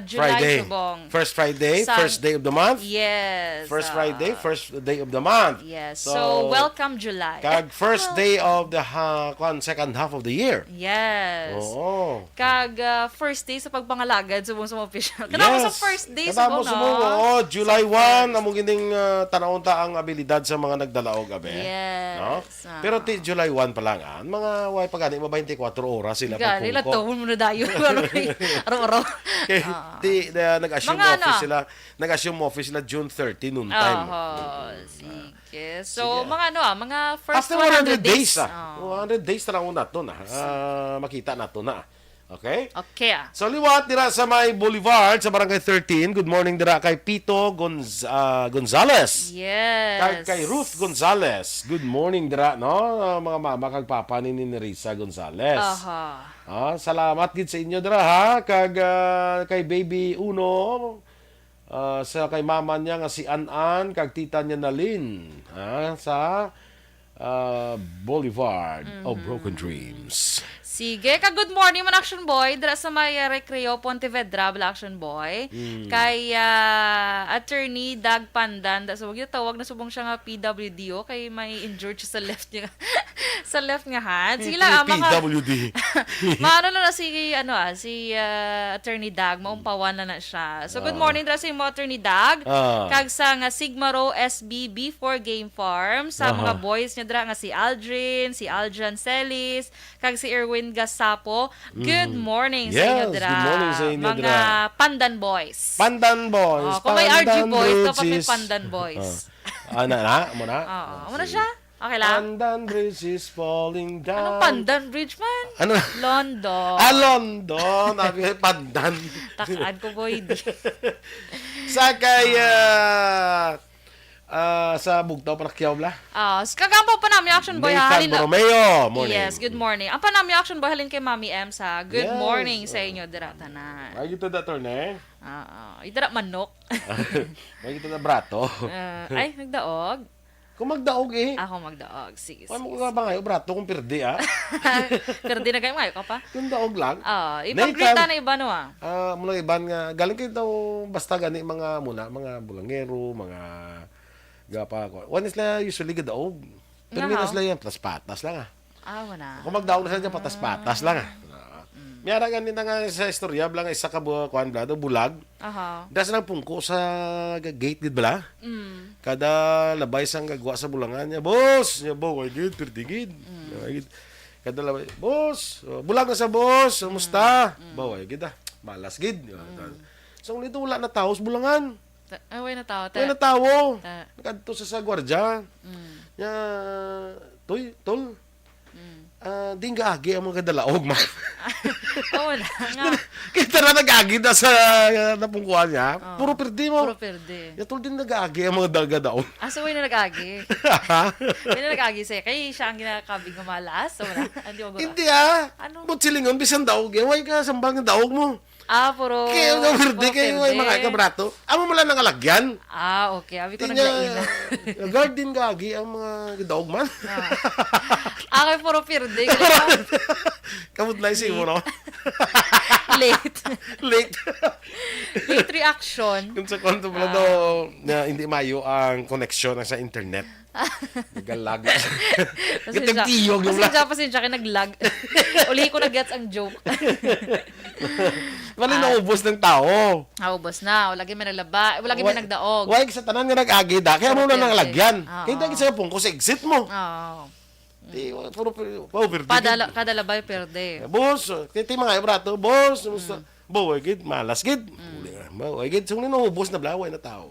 July Friday. subong. First Friday, Sa- first day of the month. Yes. First Friday, first day of the month. Yes. So welcome July. Kag first day of the second half of the year. Yes. Oo. Kag first day sa pagpangalagad subong sa official. Kada mo sa first day subong, Katapos mo, oo, July 1, amo gining tanawon ta ang abilidad sa mga nagdalaog abe. Yes. No? Pero July 1 pa lang mga way pagani mo 24 oras sila Gani, pagpungko. latawon mo na dayo. Araw-araw. Nag-assume Mga office sila June 30 noon time. Sige. So, mga mga first After 100 days. 100 days na lang na to na. Makita na to na. Okay? Okay. So, liwat dira sa may Boulevard sa Barangay 13. Good morning dira kay Pito Gonzales. Yes. Kay Ruth Gonzales. Good morning dira, no? Mga mama kag papa ni Risa Gonzales. Salamat gid sa inyo dira ha. Kag kay Baby Uno. Sa kay mama niya nga si Anan kag tita niya Nalin. Sa Boulevard of Broken Dreams. Sige, good morning man Action Boy. Dira sa may Recreo Pontevedra, Action Boy. Kay attorney Dag Pandan. So, tawag na subong siya nga PWDO kay may injured siya sa left niya. sa left nga hand. Sige lang, PWD. Maano na si attorney Dag, maumpawan na siya. So, good morning dira sa imo attorney Dag. Kag sa nga Sigma Row SB B4 Game Farm. Sa mga boys niya dira nga si Aldrin, si Aljan Celis, kag si Erwin Gasapo. Good morning sa inyo dira. Good morning sa inyo mga dira. Pandan Boys. Pandan Boys. Kung may RG Pandan Boys, dapat may Bridges. Pandan Boys. Muna? Muna siya? Okay lang. Pandan Bridge is falling down. Anong Pandan Bridge man? Ano? London. London. Pandan. Takaan ko, boy. Sa kay sa Bugtaw Panakyaw bla. Kagampaw pa namin Action Boy. Nathan Borromeo. Morning. Yes, good morning. Ang pa namin Action Boy halin kay Mami M sa good Yes. morning sa inyo dira tanan. Ay gito da torne. Idara manok. Ay gito da brato. Ay nagdaog. Kung magdaog Ako magdaog. Sige. Ay mo ka ba ngayon brato kung pirdi Pero di na kayo ngayon ka pa. Kung daog lang. Ibang grita na iba no mula iban nga galing kayo daw basta gani mga bulangero, mga gapa ko. One is la usually gadaog. Pero minas la yan patas lang wala. Kung magdaog na siya patas lang Miyara ganito nga sa istorya blang isa ka kuan blado bulag. Das nang pungko sa gate gid bala. Kada labay sang gagwa sa bulangan niya, boss, niya boy gid pertigid. Kada labay, boss, bulag na sa boss, kumusta? Baway gid malas gid. So nito wala na taos bulangan. Way na tao. Way na tawo. Nakadto sa gwardiya. Nya tol. Di nga agi ang mga dalaog man. Oo na nga. Kita na nag-agi na sa napungkuhan niya. Puro perdi mo. Puro perde. Tol din nag-agi ang mga dalaog. So way na nag-agi. Way na nag-agi siya. Kaya siya ang ginakabing malas. So wala. Hindi But silingon, bisan daog. Way ka, sambang ng daog mo. Puro. Kaya nga perdi kayo, mga kabrato. Amo mo lang nangalagyan. Okay. Abi ko naglain na. Guard din gagi ang mga daog man. Ako puro perde. Kamot na isip mo, no? Late. Late reaction. Kung sa konto mo na na hindi mayo ang connection sa internet. Nagalag. Gatagtiyog yung lang. Pasensya kayo naglag. Uli ko na-gets ang joke. Wala naubos ng tao. Ubos na. Wala may naglaba. Wala may nagdaog. Wala sa tanan nga nag-agi da. Kaya mo na nangalagyan. Kaya dahil sa pong ko sa exit mo. Di, puro poverty. Kada labay perde. Boss, kaya mga ibrato, boss, baway gid, malas gid. Baway gid, sung ninuhubos na blaway na tao.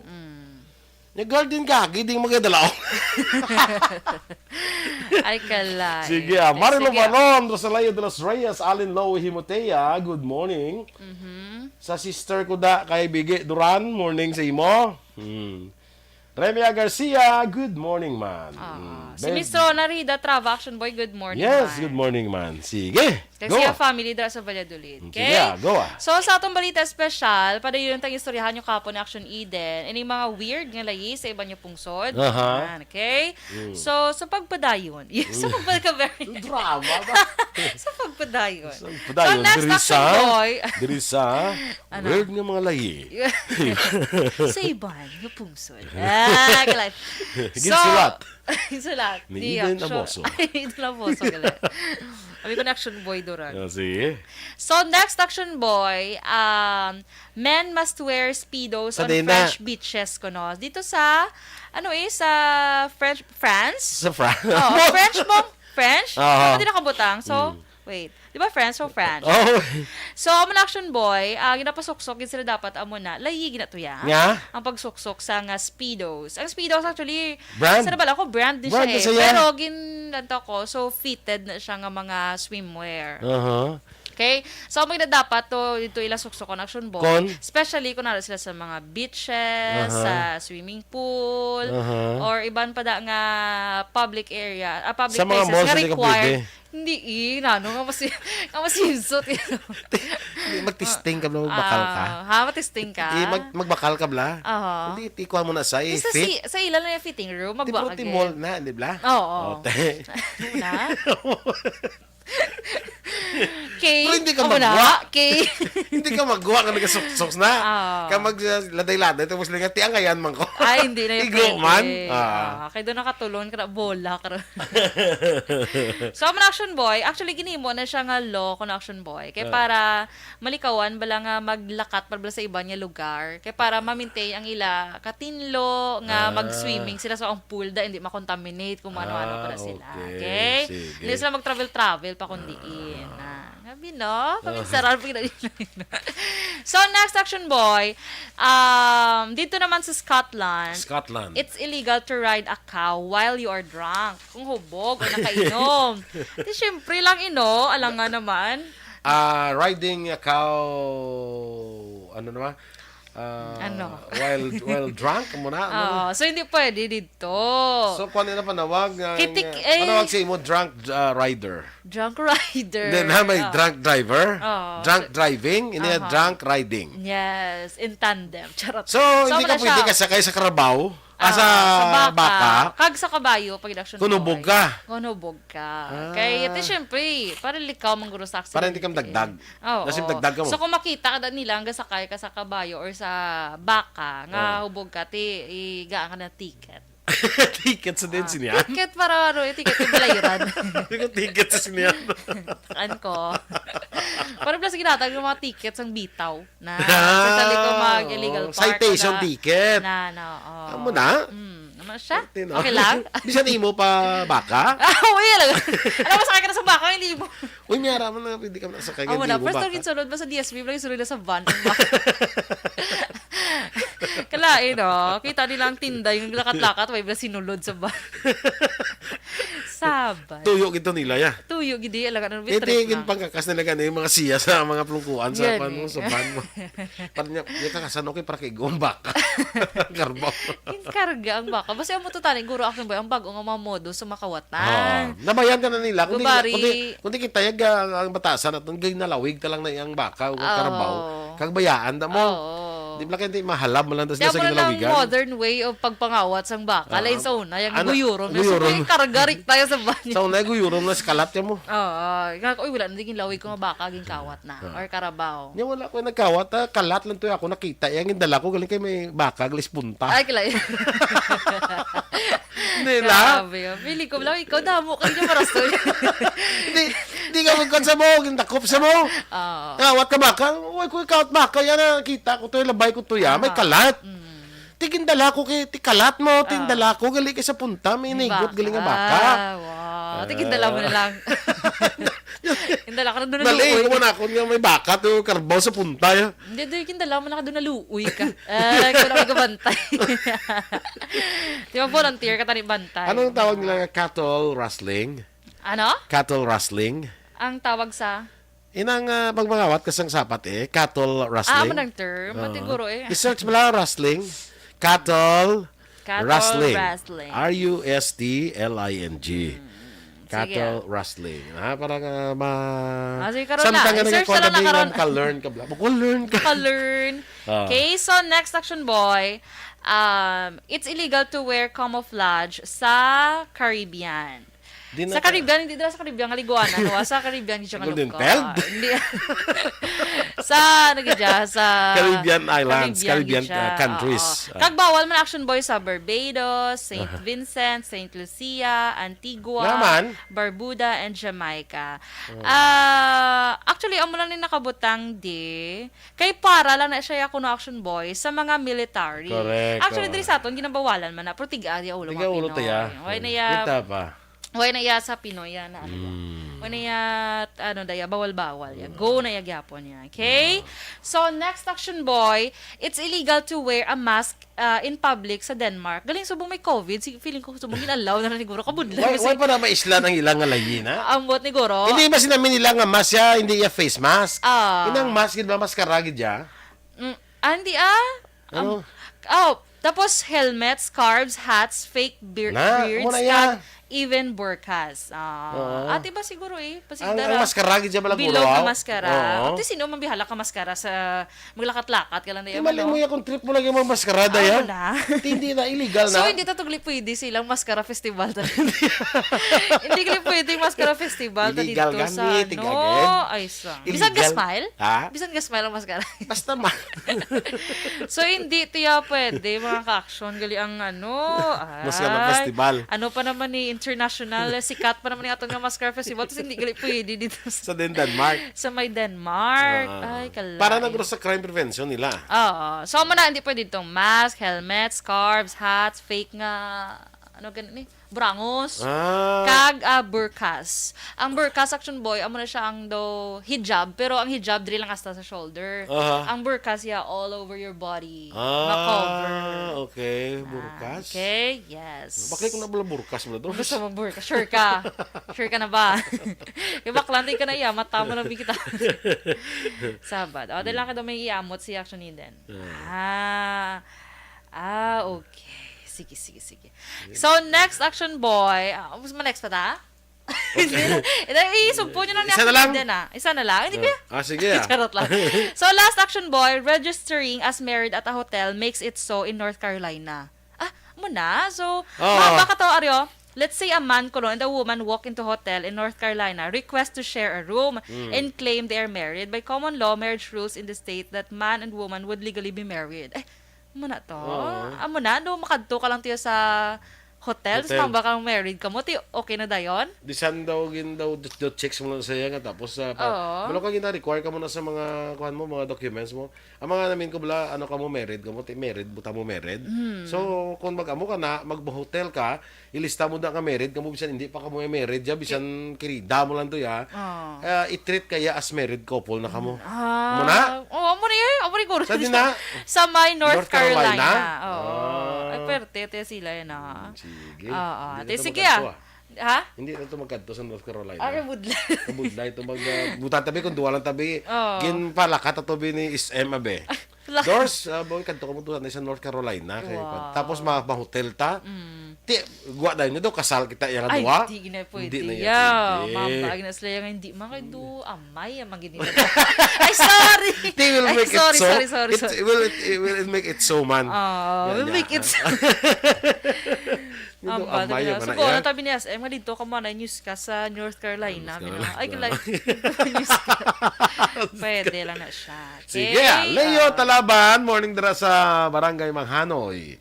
Yung garden kagi, di magadalaw. Ay, kalay. Sige, Marilo Manon, Rosalayo de los Reyes, Alin Lowe Himotea, good morning. Sa sister ko da, kay Bigi Duran, morning sa imo. Remia Garcia, good morning, man. Si Mr. Narida, Trava Action Boy, good morning, Yes, man. good morning, man. Sige, Kasi go. family dra sa Valladolid. Okay? Sige, go. So, sa atong balita special, padayon tang istoryahan nyo kapon ni Action Eden, ini mga weird nga layi sa iba nyo pungsod. Aha. Yan, okay? So, sa pagpadayon. Sa pagpadayon. Drama ba? Sa pagpadayon. Padayon, So, next Action Boy. Dirisa, Ano? weird nga mga layi. Sa iba nyo pungsod. Kalat. Ginsulat. Ginsulat. Ni Eden Aboso. Eden Aboso, kalat. Sabi ko na Action Boy Duran. Sige. So, next Action Boy, men must wear speedos Sa on din na. French beaches ko, no? Dito sa, sa France? Sa France. Oh, French mo? French? Oo. Hindi nakabutang. So, wait. Di ba French? So, French. Oh. So, amon Action Boy, ginapasuksok, yun sila dapat amon na, layigin na to ya. Nga? Ang pagsuksok sa nga speedos. Ang speedos actually, Brand? sa nabala ko, brand din Brand na siya eh. siya. Pero, ginlanto ko, so fitted na siya nga mga swimwear. Okay? So, may na dapat to, ito ilang suksok on Action Boy. Kon? Especially, kung naro sila sa mga beaches, sa swimming pool, or iban pa da nga public area, public Sa mga places malls, nga hindi ka required. pwede. Hindi nano, nga masimsot. Magtisting ka bla, magbakal ka. Matisting ka. Magbakal ka bla. Oo. Hindi, tikwa mo na sa fit. Sa ilan na yung fitting room, Di magbuha po ka timol na, di bla? Oo. Ote. Na? Kay, Pero hindi ka amo na, magwa. Kay, Hindi ka magwa ka nagasuksok na. Ka magladay-laday, tapos lang nga, tiangayan man ko. ay, hindi na yung Iglo man. Kaya doon nakatulon ka na, bola ka. So, ang Action Boy, actually, ginimo na siya nga law kung Action Boy. Kaya para malikawan, bala nga maglakat para sa iba niya lugar. Kaya para ma-maintain ang ila katinlo, nga mag-swimming sila sa ang pool da, hindi makontaminate kung ano-ano para sila. Okay? Sige. Hindi sila mag-travel pa kundiin. Gabi, no? Paminsaral pa So, next Action Boy, dito naman sa Scotland, it's illegal to ride a cow while you are drunk. Kung hubog o nakainom. Di syempre lang alam nga naman. Riding a cow, ano naman? While drunk mo na. So hindi pwede dito. So, kung ano na panawag? Panawag sa imo, drunk rider. Drunk rider. Then, may drunk driver. Drunk So, driving. Ini drunk riding. yes, in tandem. Charot. So, hindi ka wala pwede siya. ka sakay sa karabaw. Sa baka. Kag sa kabayo, pag Action Boy. Kunubog ka. Kunubog ka. Kaya ito, syempre, para likaw mang guro sa accident. Para hindi ka dagdag. Oo. Kasi dagdag ka mo. So, kung makita ka nila, hanggang sakay ka sa kabayo or sa baka, nga hubog ka, igaan ka ng ticket. Ticket sa din siniyan. Ticket para, ticket yung balayiran. Hindi ko ticket sa siniyan. Takaan ko. Para pala sa ginatag yung mga tickets ang bitaw na sasali ko mag-illegal park. Citation ticket. Oo. Amo na? Naman siya? Okay lang? Bisan imo pa baka? Uy, alam mo, sakay ka na sa baka, hindi mo. Uy, mayara mo na, hindi ka na sakay. Amo Hindi na, mo first baka. time ginsulod ba sa DSV, lang ginsulod na sa van. Kalain, no? Kita nila ang tinda, yung lakat-lakat, may bila sinulod sa van. Sabay. Tuyo ito nila, ya. Tuyo, gidi, alaga na, Itigin pangkakas na lang yung mga siya sa mga plungkuan sa Yan pan mo, sa ban mo. Parang niya kakasan okay para kay gombak. Garbo. Karga ang baka. Basta yung matutalin, guro Action Boy, ang bago nga mga modo sa makawatan. Nabayan ka na nila. Gubari. Kundi kita yung ang batasan at gay nalawig talang na yung baka o karabaw. Kag bayaan da mo. Di ba hindi mahalab mo lang tas Kaya sa mo na lang ginalawigan. modern way of pagpangawat sang baka. Lain sa una, yung guyurom. Guyurom. So, kargarik tayo sa banyo. Sa una, guyurom na skalat mo. Oo. Uy, wala na diging lawig ko nga baka, ging kawat na. Or karabaw. Yan wala ko nagkawat. Kalat lang to ako nakita. Yung dala ko galing kay may baka, galis punta. Ay, kilay. Nila. Grabe. Pili ko lang, ikaw damo ka niya marasoy. Hindi ka magkan sa mo, gintakop sa mo. Kawat ka baka. Uy, ko kawat baka. Yan na, kita ko to, labay ko to ya. May kalat. Di tigindala ko kay tikalat mo, tindala ko gali kay sa punta, may nigot gali nga baka. Wow. Tigindala mo na lang. Indala ka na doon na Dali, luoy. kung manakon nga may baka, to karbaw sa punta. Ya. Hindi, doon kindala mo na ka doon na luoy ka. Kung na may kabantay. Di ba volunteer ka tani bantay? Anong tawag nila nga cattle rustling? Ano? Cattle rustling? Ang tawag sa... Inang pagmangawat kasang sapat cattle rustling. manang term. Matiguro I-search mo lang rustling. Cattle rustling. Wrestling. R-U-S-T-L-I-N-G. Cattle rustling. Parang sige, karon na. Samtang nga I-search na lang na karon. ka-learn ka. Learn ka. Ka-learn. Okay, so next action boy. It's illegal to wear camouflage sa Caribbean. Sa Caribbean, hindi dala sa Caribbean, haliguan. Ano? Sa Caribbean, hindi siya Golden kalugka. Teld? Hindi. sa Caribbean Islands, Caribbean siya. countries. Kagbawal man action boy sa Barbados, St. Vincent, St. Lucia, Antigua, Naman. Barbuda, and Jamaica. Actually, amo lang ni nakabutang di. Kay para lang na siya kuno action boy sa mga military. Correct. Actually, diri sa aton, ginabawalan man na. Pero tiga ulo mga Tiga ulo Pinoy. taya. Why na ya... Kita pa. Why na ya sa Pinoy yan na ano ba? Why na ya daya bawal-bawal ya. Go na ya gyapon ya. Okay? So next action boy, it's illegal to wear a mask in public sa Denmark. Galing subong may COVID, feeling ko subong ginalaw na siguro kabudlay. Why pa na maisla ng ilang nga layi na? Ambot ni Goro. Hindi ba sinamin nila nga mask ya, hindi ya face mask? Ah. Inang mask, yun ba maskara gid ya? Hindi Ano? Tapos helmets, scarves, hats, fake beards, muna yan. even burkas. Ate ba siguro Ang pasigdara. maskara gid ya balang Bilog guro. na maskara. Oo. Ate sino man bihala ka maskara sa maglakat-lakat ka lang Mali mo ya kung trip mo lagi mga maskara daya. na. Hindi na illegal na. So, hindi tatugli pwede silang maskara festival ta hindi gali pwede maskara festival ta dito Illegal sa gamit, no. tigagid. Ay, sa. Illegal. Bisan ga smile? Ha? Bisan ga smile ang maskara. Basta ma. So, hindi tiya pwede mga ka-action gali ang Maskara festival. Ano pa naman ni international sikat pa naman ni atong nga maskara festival tapos hindi gali pwede dito Sa Denmark. sa may Denmark. Ay, kalay. Para nagro sa crime prevention nila. Oo. So, muna, hindi pwede itong mask, helmet, scarves, hats, fake nga, ano ganun eh, brangos, kag burkas. Ang burkas, action boy, amo na siya ang do hijab, pero ang hijab, dili lang hasta sa shoulder. Ang burkas, all over your body. Ma-cover. Okay. Burkas. Okay, yes. Bakit kung nabula burkas mo na doon? Gusto mo burkas? Sure ka? Sure ka na ba? Ibaklantin ka na iya, mata mo na bigita. Sabad. Dahil lang ka daw may iamot si Action Eden. Okay. Sige. So, next action boy. Mas next pa ta? Isumpo nyo na ni Isa na Action lang? Eden Isa na lang? Hindi ba? Sige. Charot lang. So, last action boy, registering as married at a hotel makes it so in North Carolina. Muna. So, baka to, Aryo, let's say a man and a woman walk into a hotel in North Carolina, request to share a room, and claim they are married. By common law, marriage rules in the state that man and woman would legally be married. Muna to. Muna, makadto ka lang tiyo sa hotel. Tapos baka married ka mo, okay na dayon? Disan daw checks mo lang sa iya nga tapos malo ka gina-require ka muna sa mga kuhan mo, mga documents mo. Ang mga namin ko bala ano ka mo married, buta mo married. So kung mag-amo ka na, mag-hotel ka, ilista mo na ka married, kamo bisan hindi pa ka mo married, ya bisan kirida mo lang to ya. I-treat kaya as married couple na kamo. Muna? Amo ni ko. Sa dina? Sa may North Carolina. Ay, perte sila yan Sige. Sige Ha? Hindi na ito magkadto sa North Carolina. Budlay. Budlay ito butan tabi kung duwa lang tabi. Gin palakat at tabi ni SM abe. Doors, boy kadto ka mo sa North Carolina kay tapos ma-hotel ta. Ti guwa dahil nyo kasal kita yang duwa. Ay, di na pwede. Hindi na yan. Mambag na sila yung hindi man kayo do amay ang magiging. Ay, sorry. They will make it so. Sorry. It will make it so man. Will make it so. Amay man so, na. tabi niya, nga dito ka mo na news ka sa North Carolina. Ay, news ka. Pwede lang na siya. Sige, Leo Talaban, morning dira sa Barangay Manghanoy.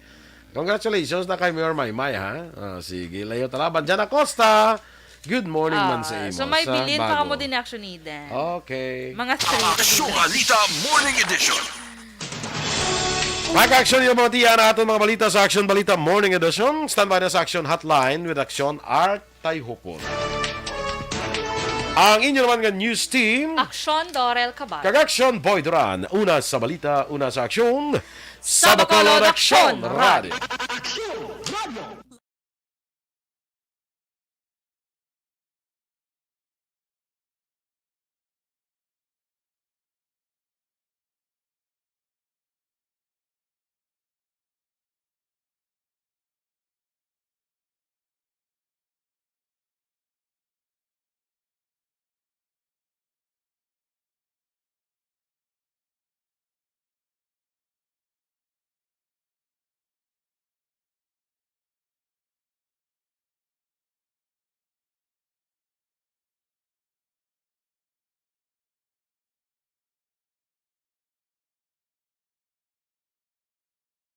Congratulations na kay Mayor Maymay, ha? Sige, Leo Talaban. Jan Acosta, good morning man sa imo. So, may bilin pa ka mo bago. din Action Eden. Okay. Mga Aksyonalita Morning Edition. Mag-action yung mga tiyan na aton mga balita sa Action Balita Morning Edition. Standby na sa Action Hotline with Action Art Tayhupon. Ang inyo naman nga news team, Aksyon Dorel Cabal. Kag-Action Boy Duran. Una sa balita, una sa aksyon. Sa Bacolod Action Radio. Action Radio.